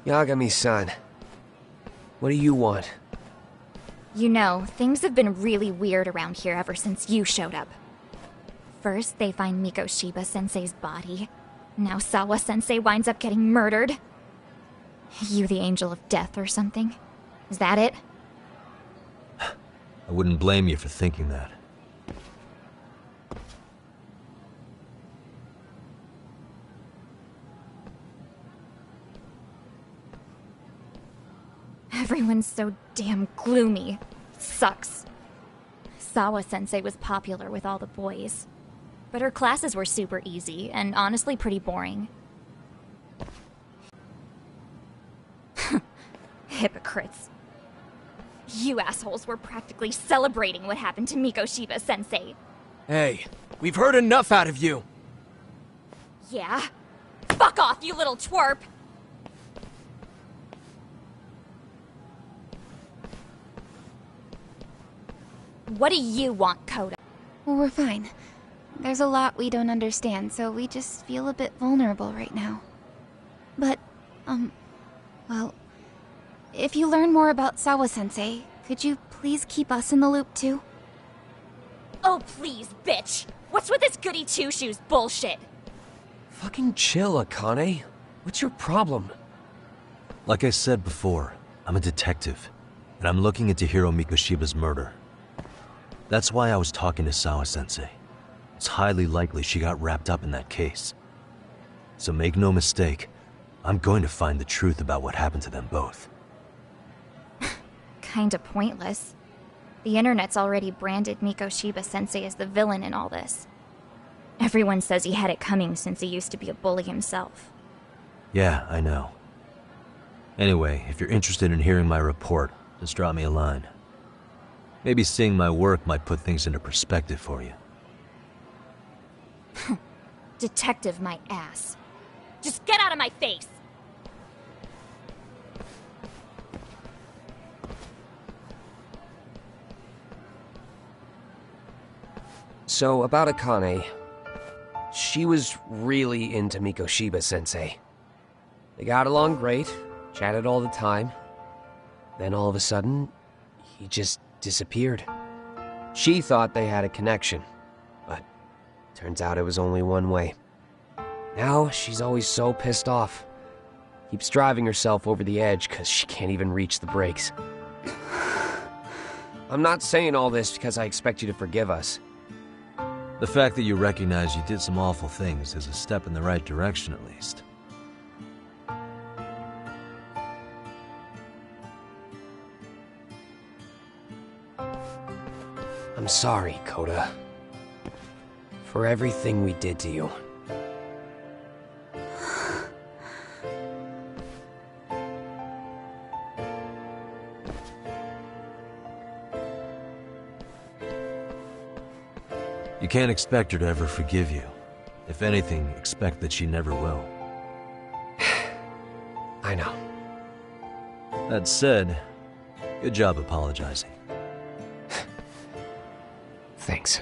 Yagami-san, what do you want? You know, things have been really weird around here ever since you showed up. First, they find Mikoshiba-sensei's body. Now Sawa-sensei winds up getting murdered. You the angel of death or something? Is that it? I wouldn't blame you for thinking that. Everyone's so damn gloomy. Sucks. Sawa-sensei was popular with all the boys. But her classes were super easy, and honestly pretty boring. Hypocrites. You assholes were practically celebrating what happened to Mikoshiba-sensei. Hey, we've heard enough out of you! Yeah? Fuck off, you little twerp! What do you want, Coda? Well, we're fine. There's a lot we don't understand, so we just feel a bit vulnerable right now. But, well, if you learn more about Sawa-sensei, could you please keep us in the loop too? Oh, please, bitch! What's with this goody two-shoes bullshit? Fucking chill, Akane. What's your problem? Like I said before, I'm a detective, and I'm looking into Hiro Mikoshiba's murder. That's why I was talking to Sawa-sensei. It's highly likely she got wrapped up in that case. So make no mistake, I'm going to find the truth about what happened to them both. Kinda pointless. The internet's already branded Mikoshiba-sensei as the villain in all this. Everyone says he had it coming since he used to be a bully himself. Yeah, I know. Anyway, if you're interested in hearing my report, just drop me a line. Maybe seeing my work might put things into perspective for you. Detective my ass. Just get out of my face! So, about Akane. She was really into Mikoshiba-sensei. They got along great, chatted all the time. Then all of a sudden, he just disappeared. She thought they had a connection, but turns out it was only one way. Now, she's always so pissed off. Keeps driving herself over the edge because she can't even reach the brakes. I'm not saying all this because I expect you to forgive us. The fact that you recognize you did some awful things is a step in the right direction, at least. I'm sorry, Coda. For everything we did to you. You can't expect her to ever forgive you. If anything, expect that she never will. I know. That said, good job apologizing. Thanks.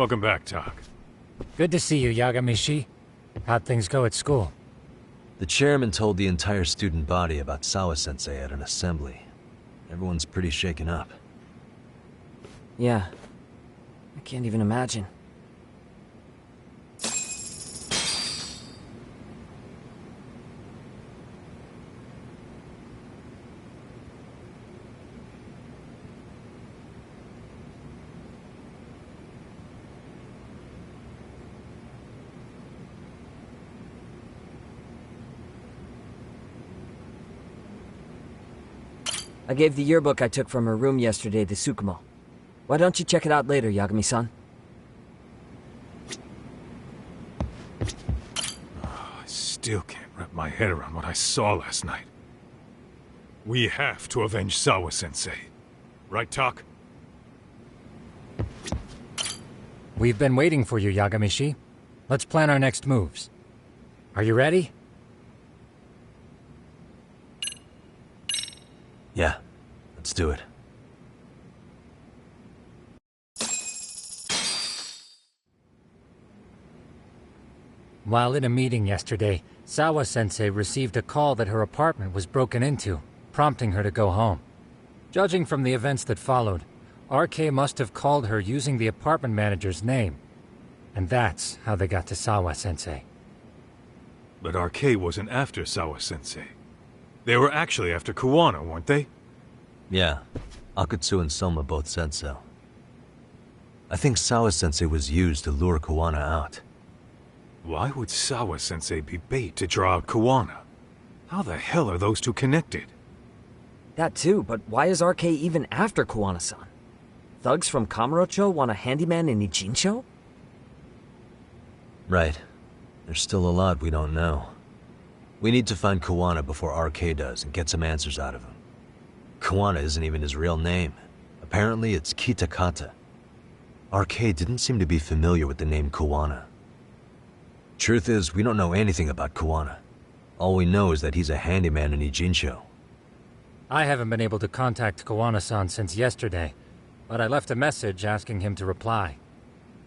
Welcome back, Tak. Good to see you, Yagamishi. How'd things go at school? The chairman told the entire student body about Sawa-sensei at an assembly. Everyone's pretty shaken up. Yeah. I can't even imagine. I gave the yearbook I took from her room yesterday to Tsukumo. Why don't you check it out later, Yagami-san? I still can't wrap my head around what I saw last night. We have to avenge Sawa-sensei. Right, Tak? We've been waiting for you, Yagamishi. Let's plan our next moves. Are you ready? Yeah, let's do it. While in a meeting yesterday, Sawa-sensei received a call that her apartment was broken into, prompting her to go home. Judging from the events that followed, RK must have called her using the apartment manager's name. And that's how they got to Sawa-sensei. But RK wasn't after Sawa-sensei. They were actually after Kuwana, weren't they? Yeah, Akutsu and Soma both said so. I think Sawa-sensei was used to lure Kuwana out. Why would Sawa-sensei be bait to draw out Kuwana? How the hell are those two connected? That too, but why is RK even after Kuwana-san? Thugs from Kamurocho want a handyman in Ijincho? Right. There's still a lot we don't know. We need to find Kuwana before RK does and get some answers out of him. Kuwana isn't even his real name. Apparently it's Kitakata. RK didn't seem to be familiar with the name Kuwana. Truth is, we don't know anything about Kuwana. All we know is that he's a handyman in Ijincho. I haven't been able to contact Kuwana-san since yesterday, but I left a message asking him to reply.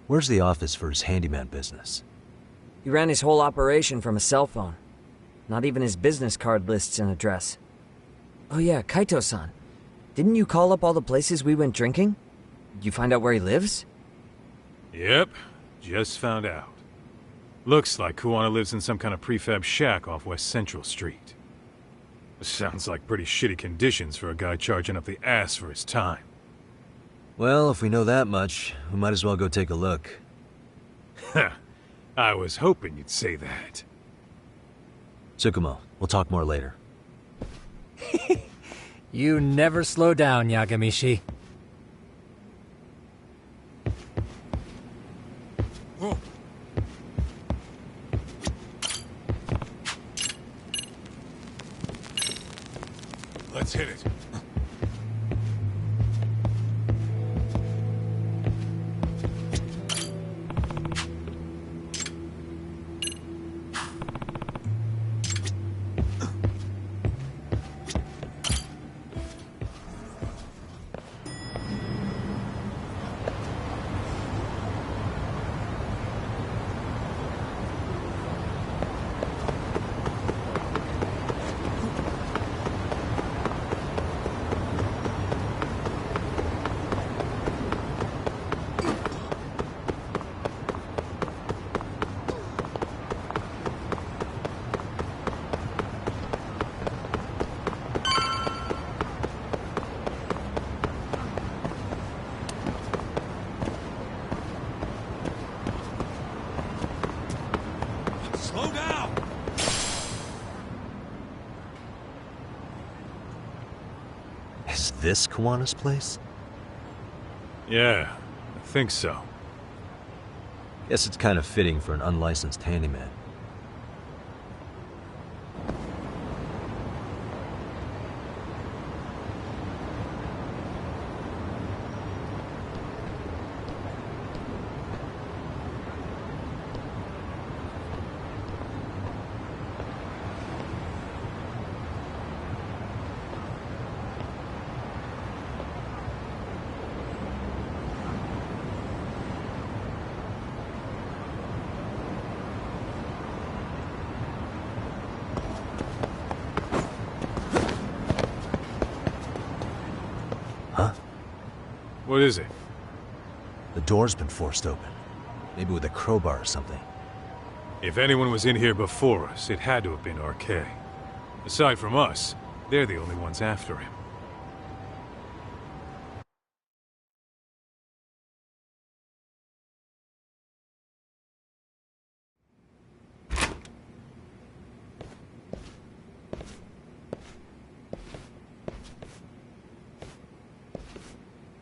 Where's the office for his handyman business? He ran his whole operation from a cell phone. Not even his business card lists an address. Oh yeah, Kaito-san. Didn't you call up all the places we went drinking? Did you find out where he lives? Yep, just found out. Looks like Kuwana lives in some kind of prefab shack off West Central Street. Sounds like pretty shitty conditions for a guy charging up the ass for his time. Well, if we know that much, we might as well go take a look. I was hoping you'd say that. Tsukumo, we'll talk more later. You never slow down, Yagamishi. Whoa. Let's hit it. Slow down! Is this Kuwana's place? Yeah, I think so. Guess it's kind of fitting for an unlicensed handyman. What is it? The door's been forced open. Maybe with a crowbar or something. If anyone was in here before us, it had to have been RK. Aside from us, they're the only ones after him.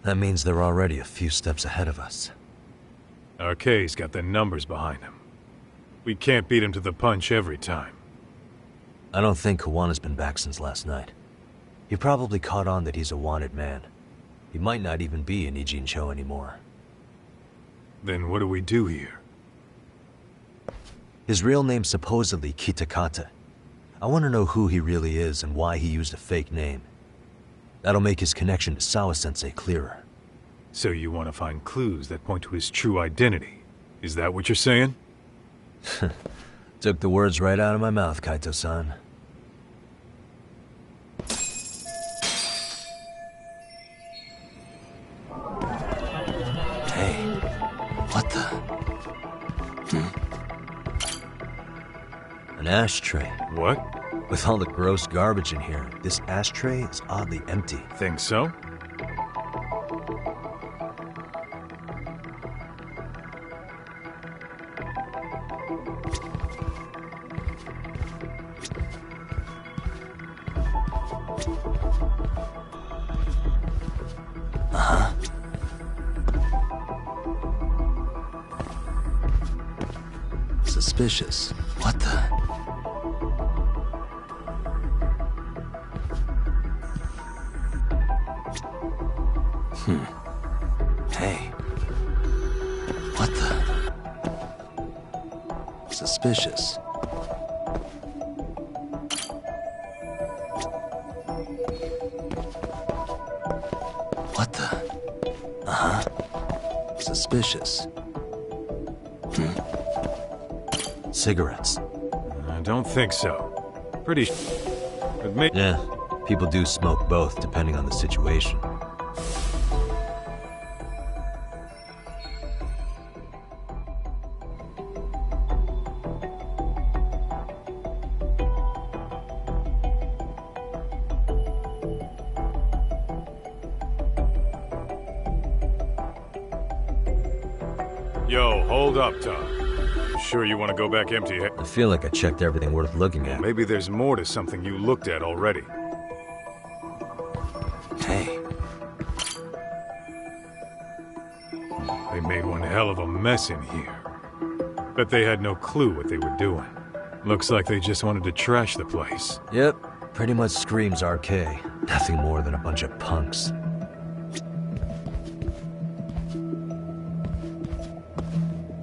That means they're already a few steps ahead of us. RK's got the numbers behind him. We can't beat him to the punch every time. I don't think Kawana's been back since last night. He probably caught on that he's a wanted man. He might not even be in Ijincho anymore. Then what do we do here? His real name's supposedly Kitakata. I want to know who he really is and why he used a fake name. That'll make his connection to Sawa-sensei clearer. So you want to find clues that point to his true identity? Is that what you're saying? Took the words right out of my mouth, Kaito-san. Hey, what the? An ashtray. What? With all the gross garbage in here, this ashtray is oddly empty. Think so? Uh-huh. Suspicious. What the? Hey. What the? Suspicious. What the? Uh-huh. Suspicious. Cigarettes. I don't think so. Pretty but yeah, people do smoke both, depending on the situation. Yo, hold up, Tom. Sure you want to go back empty-handed? I feel like I checked everything worth looking at. Maybe there's more to something you looked at already. Hey. They made one hell of a mess in here. Bet they had no clue what they were doing. Looks like they just wanted to trash the place. Yep, pretty much screams RK. Nothing more than a bunch of punks.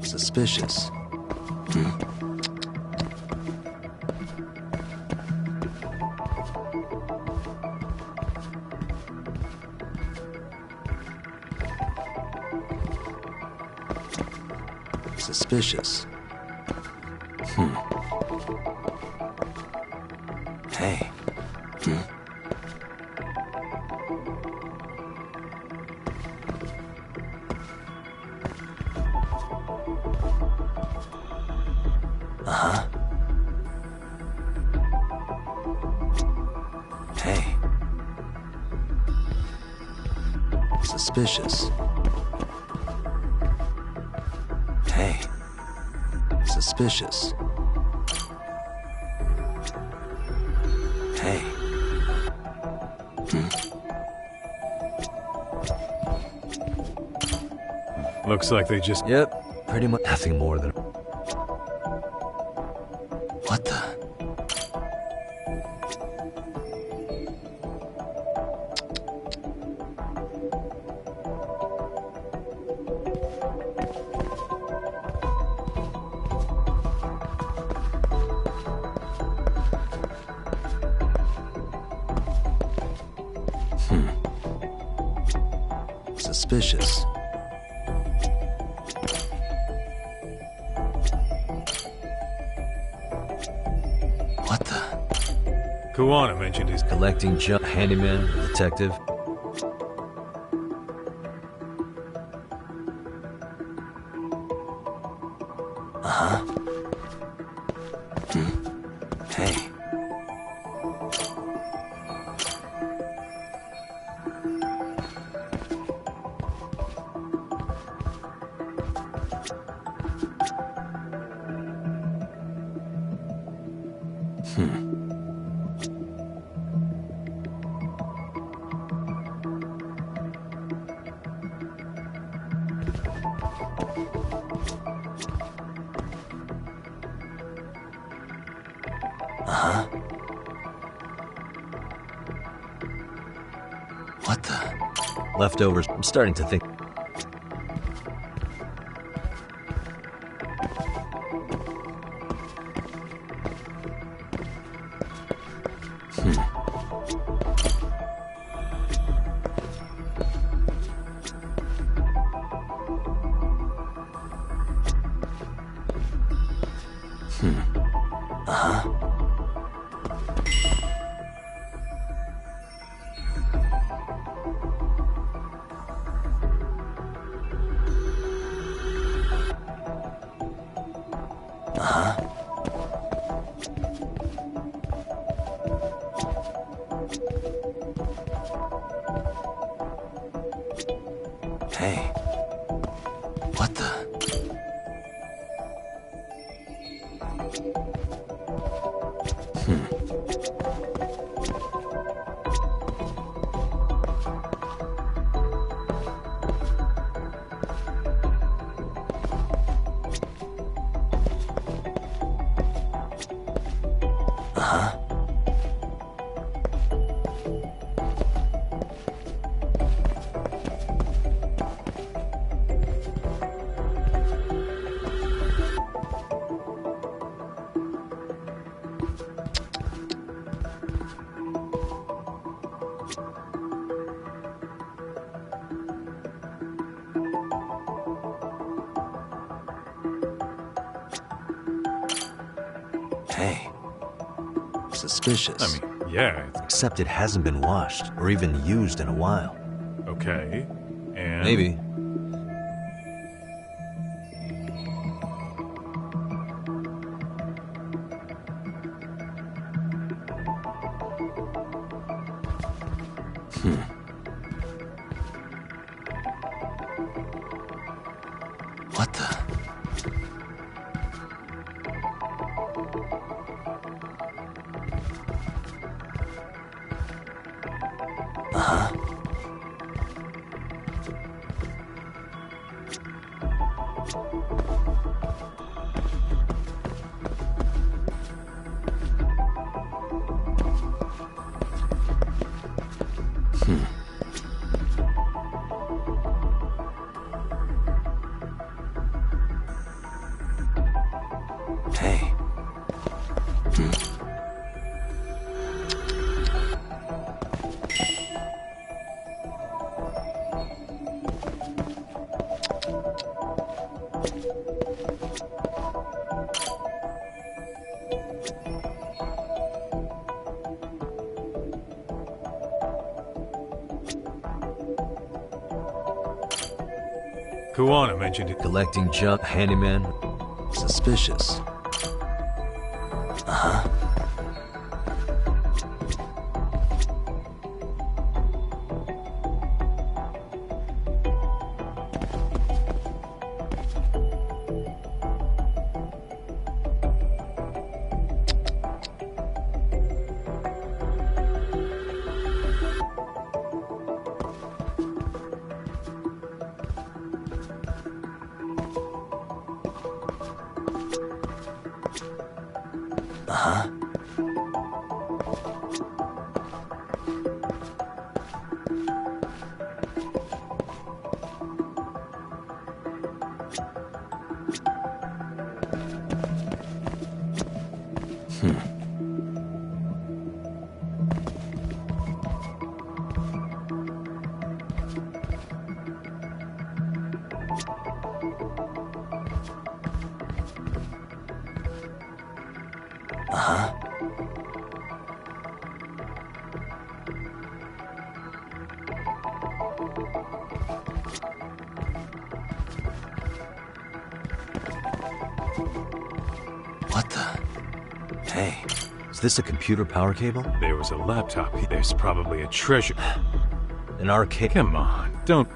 Suspicious. Suspicious. Hey. Uh-huh. Hey. Suspicious. Hey. Suspicious. Hey. Looks like they just... Yep, pretty much nothing more than... What the? Suspicious. What the? Kuwana mentioned his... Collecting junk, handyman, detective. Uh-huh. Hey. Uh-huh. What the? Leftovers. I'm starting to think. Uh-huh. Uh-huh. Hey. What the? Uh-huh. Hey. Suspicious. I mean, yeah. Except it hasn't been washed or even used in a while. Okay. And... Maybe. What the? Uh-huh. Hey. Kuwana mentioned it. Collecting junk, handyman. Suspicious. Uh-huh. Uh-huh. Uh-huh. What the? Hey, is this a computer power cable? There was a laptop here. There's probably a treasure. An arcade? Come on, don't...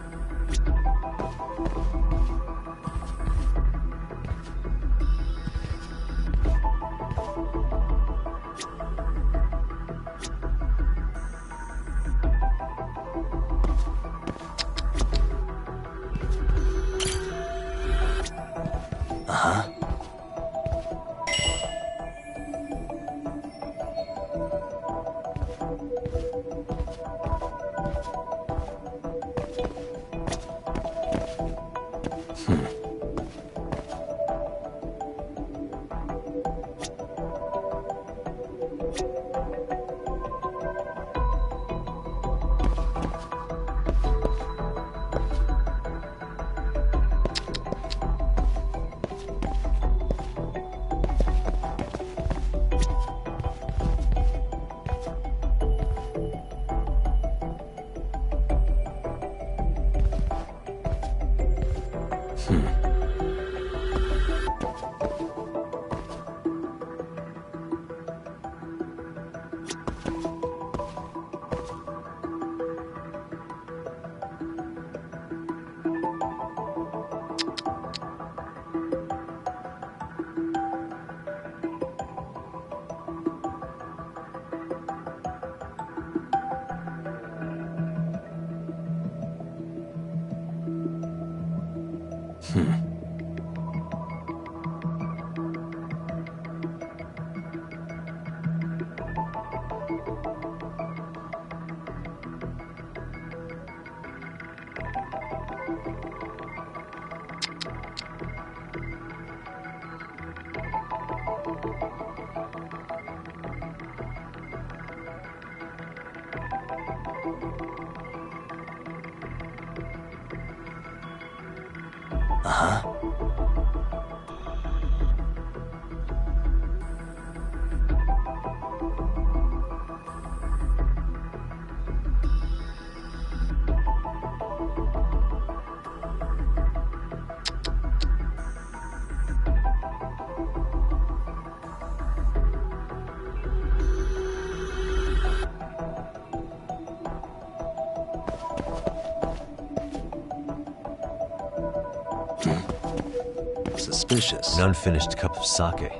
Suspicious. An unfinished cup of sake.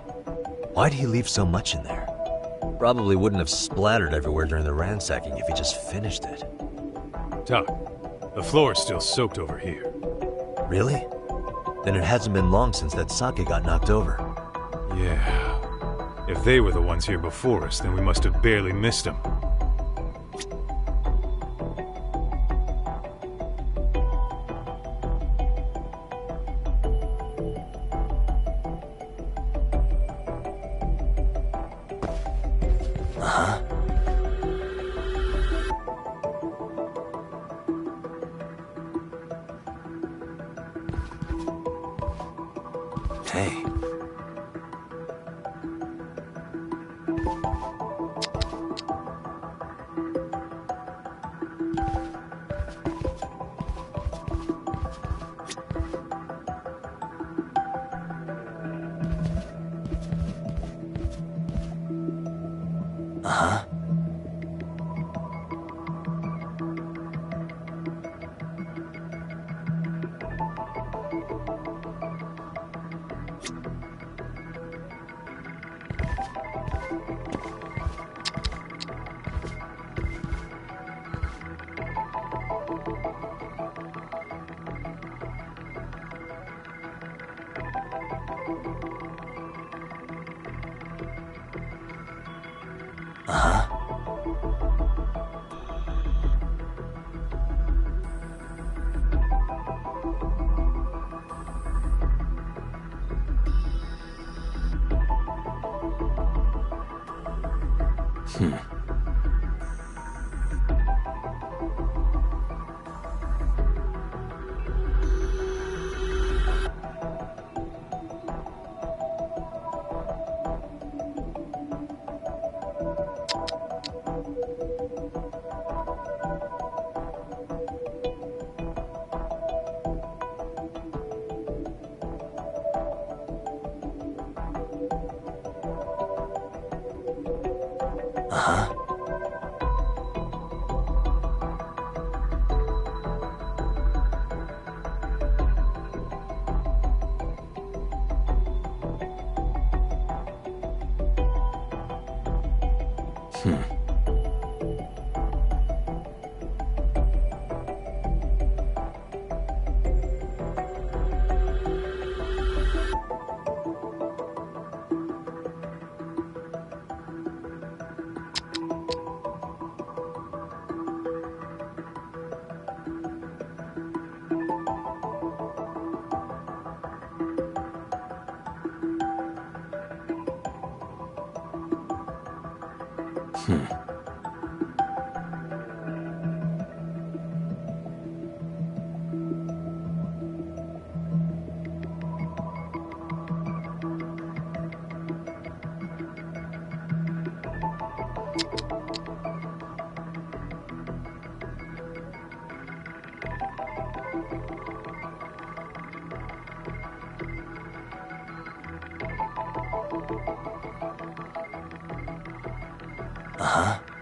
Why'd he leave so much in there? Probably wouldn't have splattered everywhere during the ransacking if he just finished it. Doc, the floor is still soaked over here. Really? Then it hasn't been long since that sake got knocked over. Yeah. If they were the ones here before us, then we must have barely missed them. Hey. Uh-huh. Uh-huh.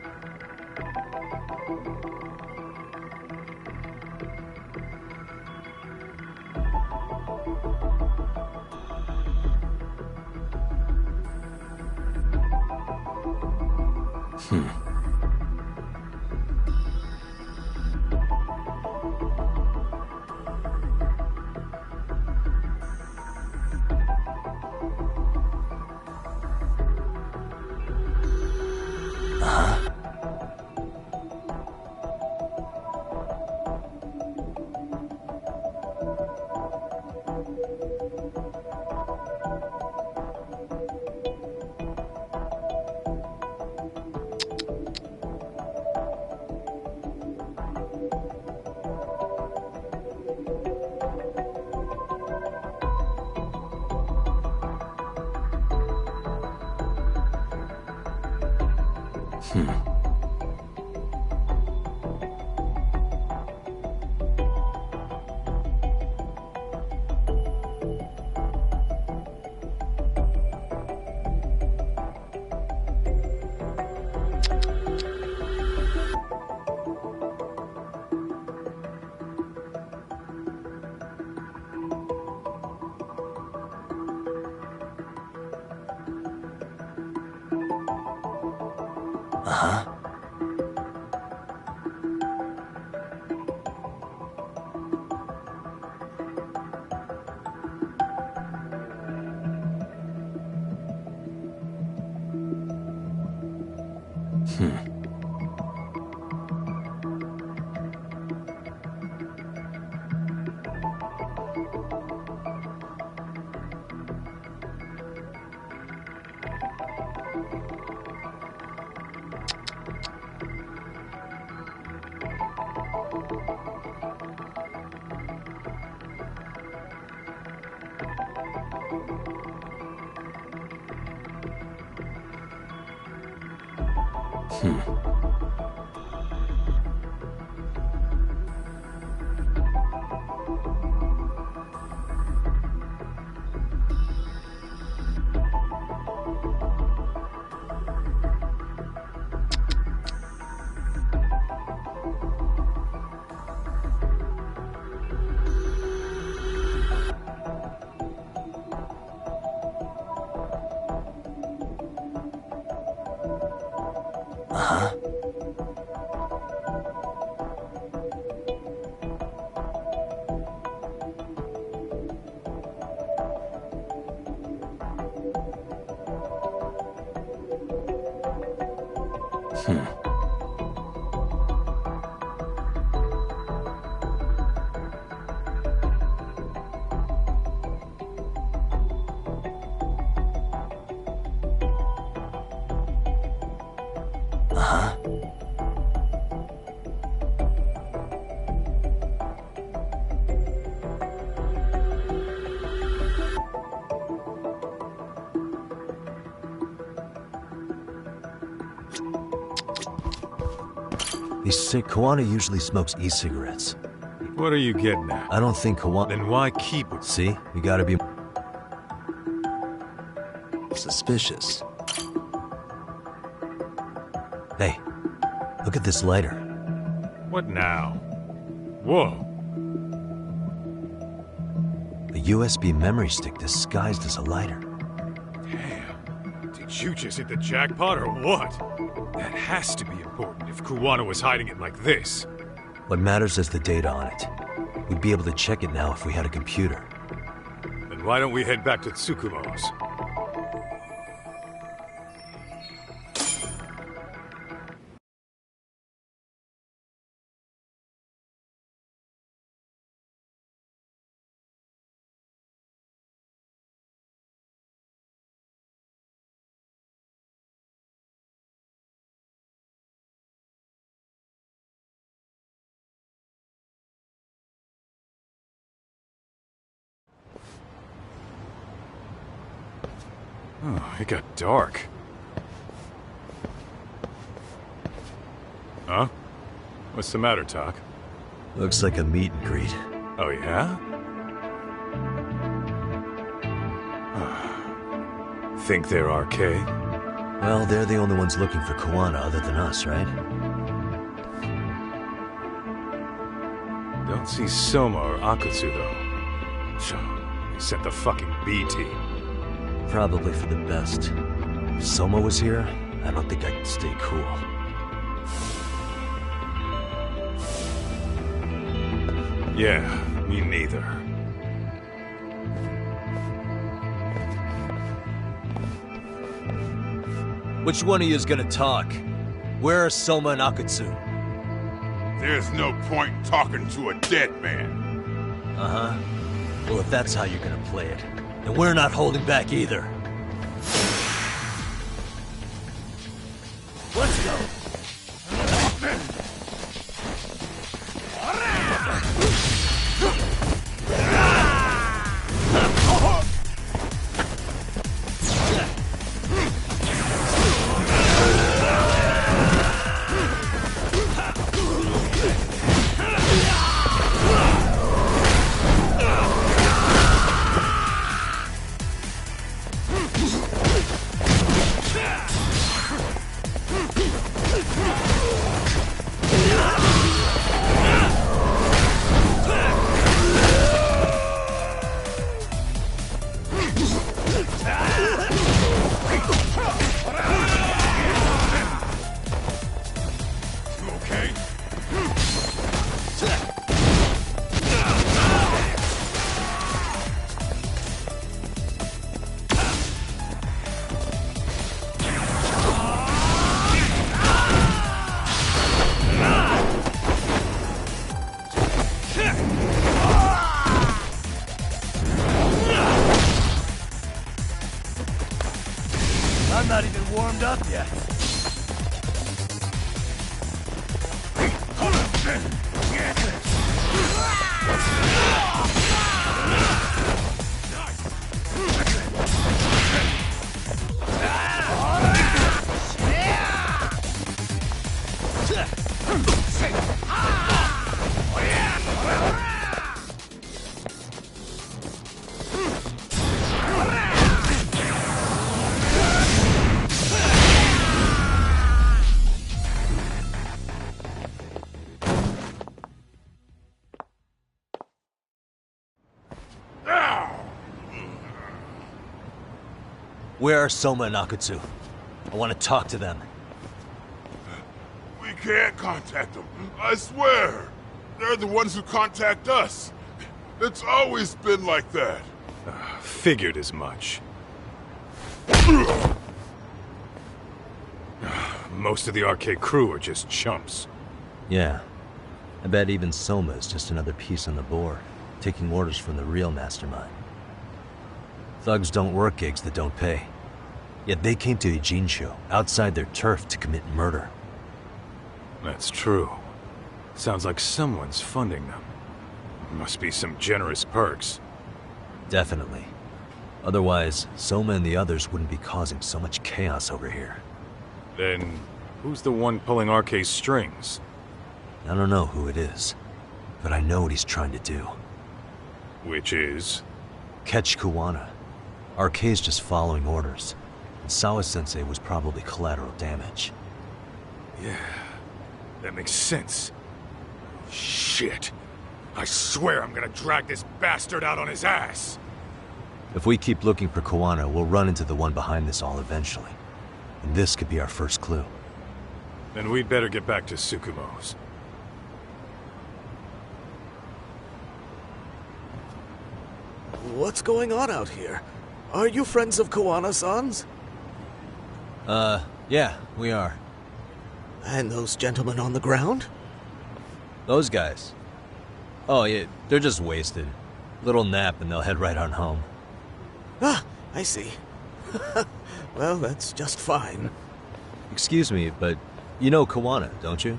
Uh-huh. He's sick. Kawana usually smokes e-cigarettes. What are you getting at? I don't think Kawana... Then why keep it? See? You gotta be... suspicious. Hey, look at this lighter. What now? Whoa. A USB memory stick disguised as a lighter. Damn. Did Did you just hit the jackpot or what? That has to be important if Kuwana was hiding it like this. What matters is the data on it. We'd be able to check it now if we had a computer. Then why don't we head back to Tsukumo's? Oh, it got dark. Huh? What's the matter, Tak? Looks like a meet and greet. Oh, yeah? Think they're RK? Well, they're the only ones looking for Kuwana other than us, right? Don't see Soma or Akutsu, though. They sent the fucking B team. Probably for the best. If Soma was here, I don't think I could stay cool. Yeah, me neither. Which one of you is gonna talk? Where are Soma and Akutsu? There's no point in talking to a dead man. Uh-huh. Well, if that's how you're gonna play it, then we're not holding back either. Let's go! I'm not even warmed up yet. Where are Soma and Akutsu? I want to talk to them. We can't contact them, I swear. They're the ones who contact us. It's always been like that. Figured as much. Most of the RK crew are just chumps. Yeah. I bet even Soma is just another piece on the board, taking orders from the real mastermind. Thugs don't work gigs that don't pay. Yet they came to Ijincho, outside their turf, to commit murder. That's true. Sounds like someone's funding them. Must be some generous perks. Definitely. Otherwise, Soma and the others wouldn't be causing so much chaos over here. Then, who's the one pulling RK's strings? I don't know who it is, but I know what he's trying to do. Which is? Catch Kuwana. RK's just following orders. And Sawa-sensei was probably collateral damage. Yeah, that makes sense. Shit. I swear I'm gonna drag this bastard out on his ass. If we keep looking for Koana, we'll run into the one behind this all eventually. And this could be our first clue. Then we'd better get back to Tsukumo's. What's going on out here? Are you friends of Koana-san's? Yeah, we are. And those gentlemen on the ground? Those guys? Oh, yeah, they're just wasted. Little nap and they'll head right on home. Ah, I see. Well, that's just fine. Excuse me, but you know Koana, don't you?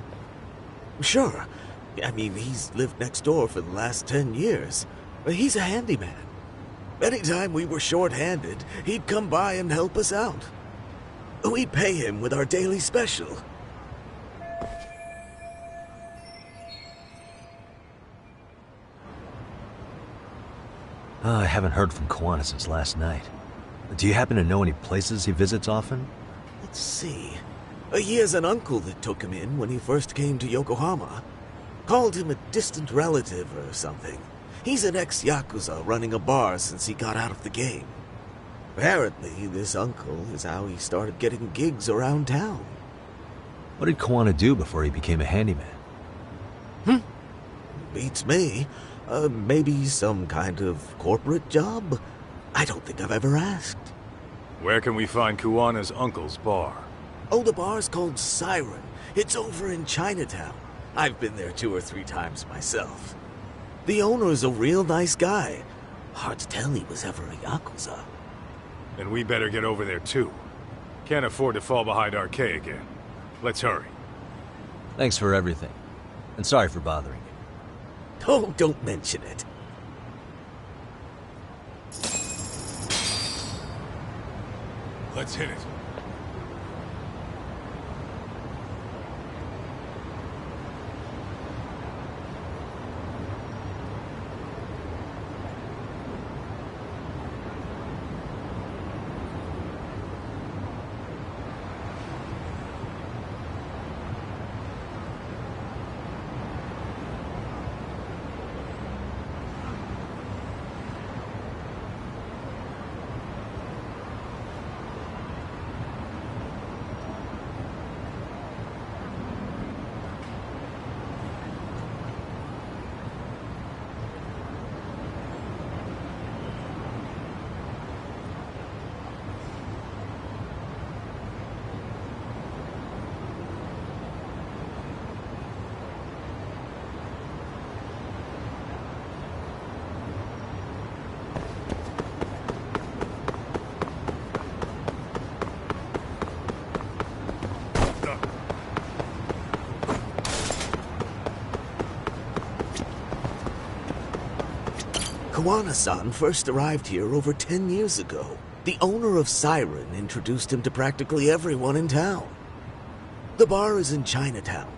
Sure. I mean, he's lived next door for the last 10 years. He's a handyman. Anytime we were short-handed, he'd come by and help us out. We'd pay him with our daily special. I haven't heard from Koana since last night. Do you happen to know any places he visits often? Let's see. He has an uncle that took him in when he first came to Yokohama. Called him a distant relative or something. He's an ex-Yakuza running a bar since he got out of the game. Apparently, this uncle is how he started getting gigs around town. What did Koana do before he became a handyman? Beats me. Maybe some kind of corporate job? I don't think I've ever asked. Where can we find Kuwana's uncle's bar? Oh, the bar's called Siren. It's over in Chinatown. I've been there 2 or 3 times myself. The owner's a real nice guy. Hard to tell he was ever a Yakuza. Then we better get over there too. Can't afford to fall behind RK again. Let's hurry. Thanks for everything. And sorry for bothering you. Oh, don't mention it. Let's hit it. Koana-san first arrived here over 10 years ago. The owner of Siren introduced him to practically everyone in town. The bar is in Chinatown.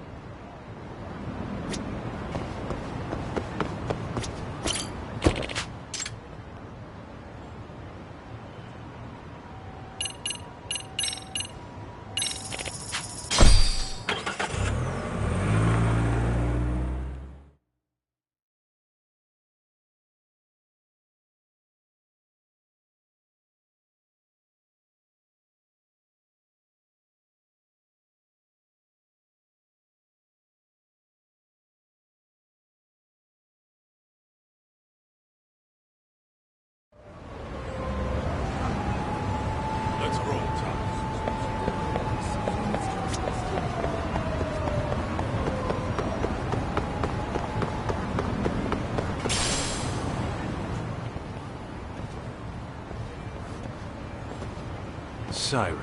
Siren.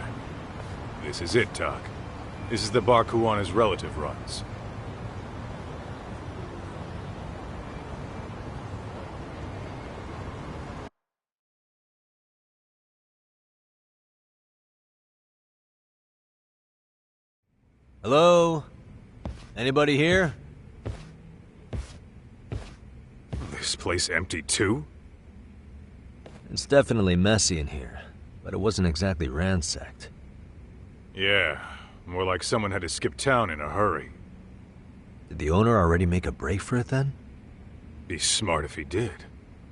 This is it, Doc. This is the bar Kuwana's relative runs. Hello? Anybody here? This place empty too? It's definitely messy in here, but it wasn't exactly ransacked. Yeah, more like someone had to skip town in a hurry. Did the owner already make a break for it then? Be smart if he did.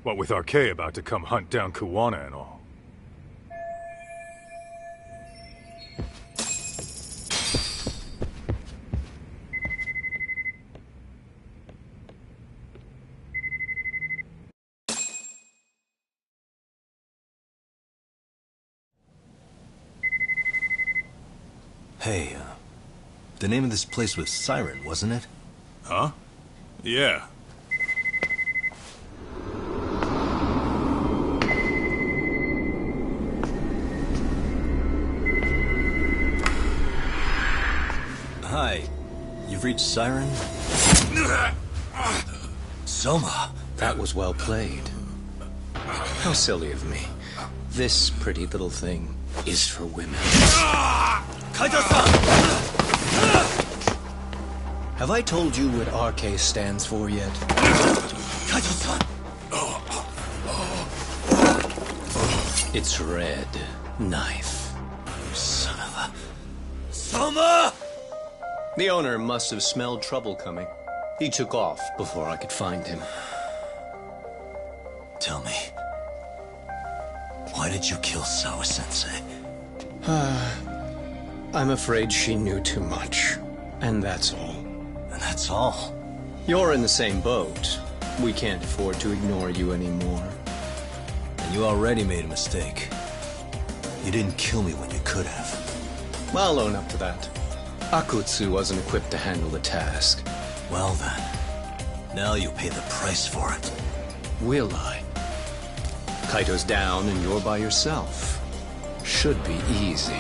What with RK about to come hunt down Kuwana and all. Hey, the name of this place was Siren, wasn't it? Huh? Yeah. Hi. You've reached Siren? Soma! That was well played. How silly of me. This pretty little thing is for women. Kaito-san! Have I told you what RK stands for yet? Kaito-san! It's Red Knife. Son of a... Soma! The owner must have smelled trouble coming. He took off before I could find him. Tell me, why did you kill Sawa-sensei? I'm afraid she knew too much. And that's all. And that's all? You're in the same boat. We can't afford to ignore you anymore. And you already made a mistake. You didn't kill me when you could have. I'll own up to that. Akutsu wasn't equipped to handle the task. Well then, now you pay the price for it. Will I? Kaito's down and you're by yourself. Should be easy.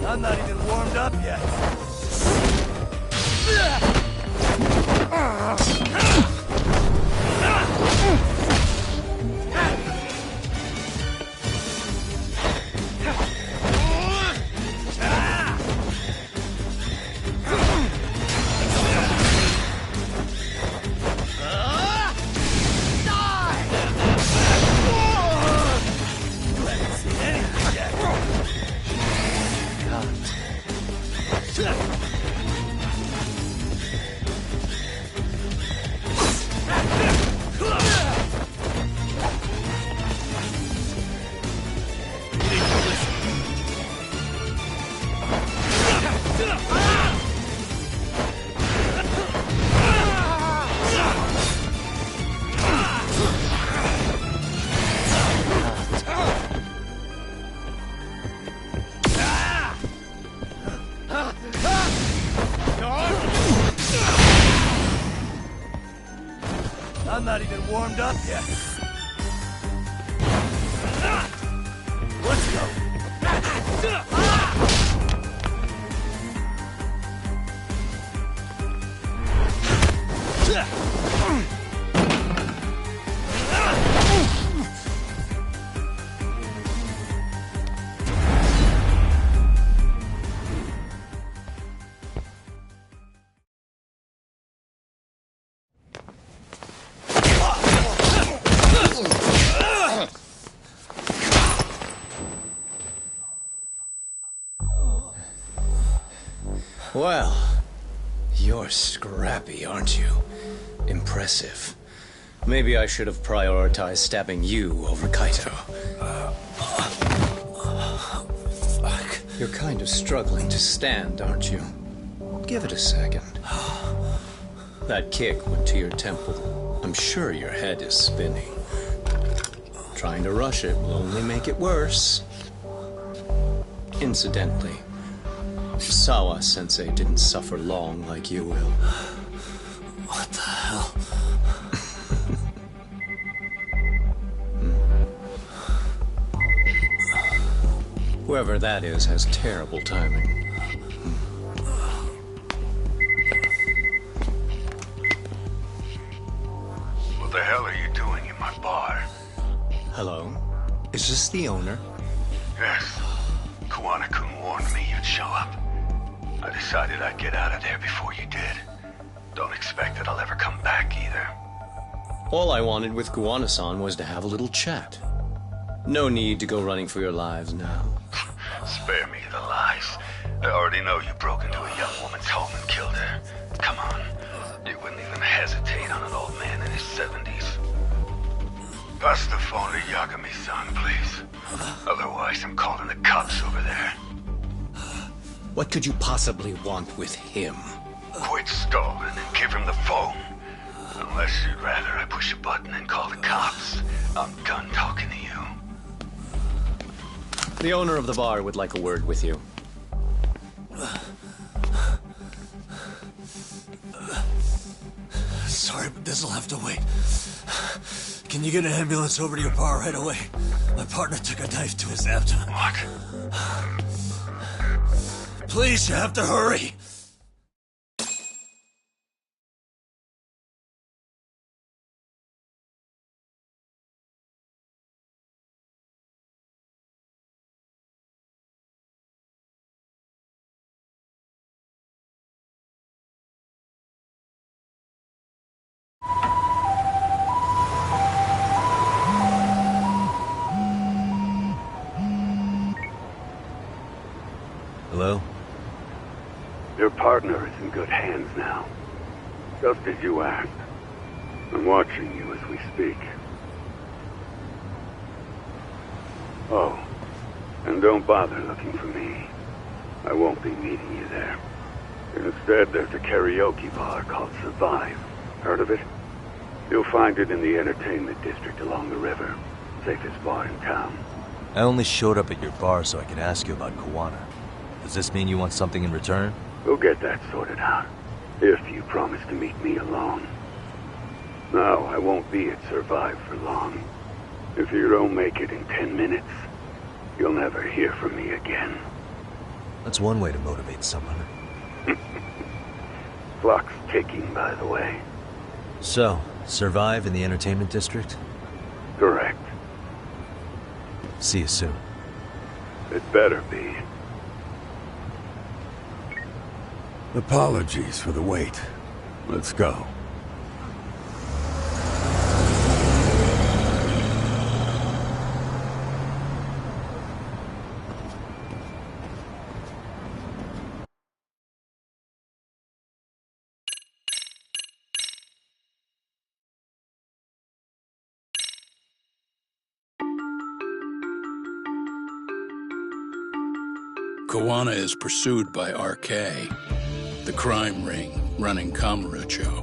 I'm not even warmed up yet. I'm not even warmed up yet. Let's go. Well, you're scrappy, aren't you? Impressive. Maybe I should have prioritized stabbing you over Kaito. Fuck. You're kind of struggling to stand, aren't you? Give it a second. That kick went to your temple. I'm sure your head is spinning. Trying to rush it will only make it worse. Incidentally, Sawa-sensei didn't suffer long like you will. What the hell? Whoever that is has terrible timing. What the hell are you doing in my bar? Hello? Is this the owner? Yes. Kuwana-kun warned me you'd show up. I decided I'd get out of there before you did. Don't expect that I'll ever come back either. All I wanted with Kuwana-san was to have a little chat. No need to go running for your lives now. Spare me the lies. I already know you broke into a young woman's home and killed her. Come on. You wouldn't even hesitate on an old man in his 70s. Pass the phone to Yagami-san, please. Otherwise, I'm calling the cops over there. What could you possibly want with him? Quit stalling and give him the phone. Unless you'd rather I push a button and call the cops. I'm done talking to you. The owner of the bar would like a word with you. Sorry, but this'll have to wait. Can you get an ambulance over to your bar right away? My partner took a knife to his abdomen. What? Please, you have to hurry! Hello? Your partner is in good hands now. Just as you asked. I'm watching you as we speak. Oh, and don't bother looking for me. I won't be meeting you there. Instead, there's a karaoke bar called Survive. Heard of it? You'll find it in the entertainment district along the river. Safest bar in town. I only showed up at your bar so I could ask you about Kuwana. Does this mean you want something in return? We'll get that sorted out. If you promise to meet me alone. No, I won't be at Survive for long. If you don't make it in 10 minutes, you'll never hear from me again. That's one way to motivate someone. Clock's ticking, by the way. So, Survive in the entertainment district? Correct. See you soon. It better be. Apologies for the wait. Let's go. Kuwana is pursued by RK, the crime ring running Kamurocho.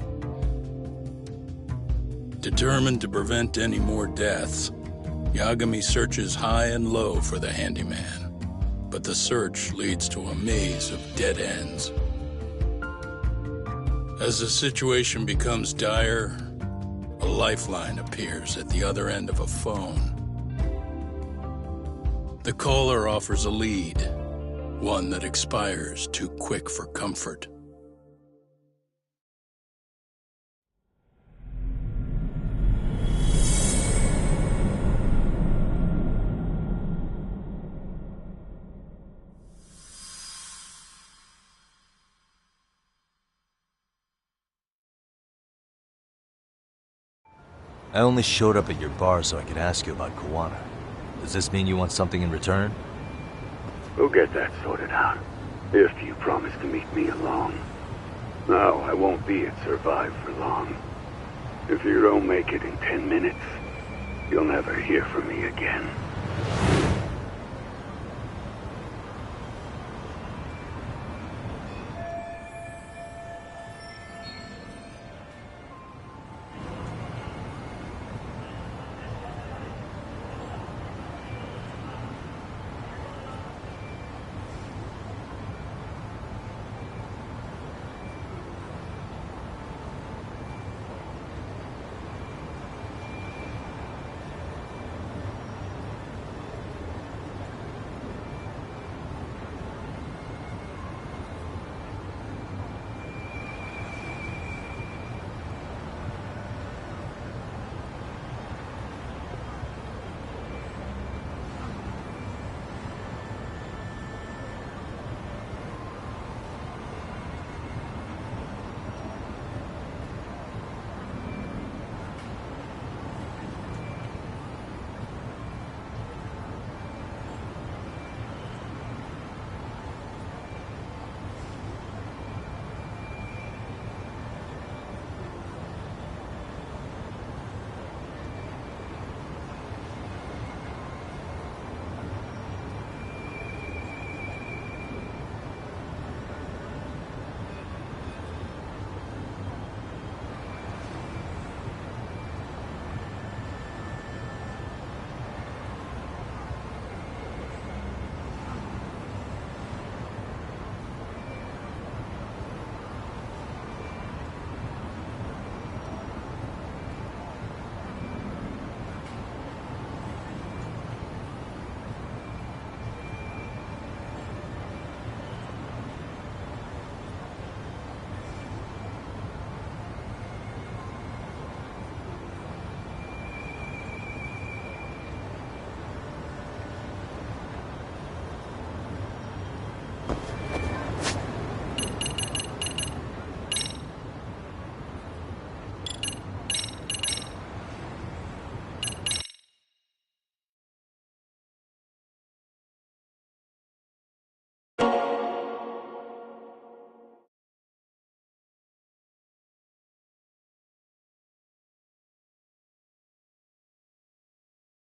Determined to prevent any more deaths, Yagami searches high and low for the handyman, but the search leads to a maze of dead ends. As the situation becomes dire, a lifeline appears at the other end of a phone. The caller offers a lead, one that expires too quick for comfort. I only showed up at your bar so I could ask you about Kuwana. Does this mean you want something in return? We'll get that sorted out. If you promise to meet me alone. No, I won't be at Survive for long. If you don't make it in 10 minutes, you'll never hear from me again.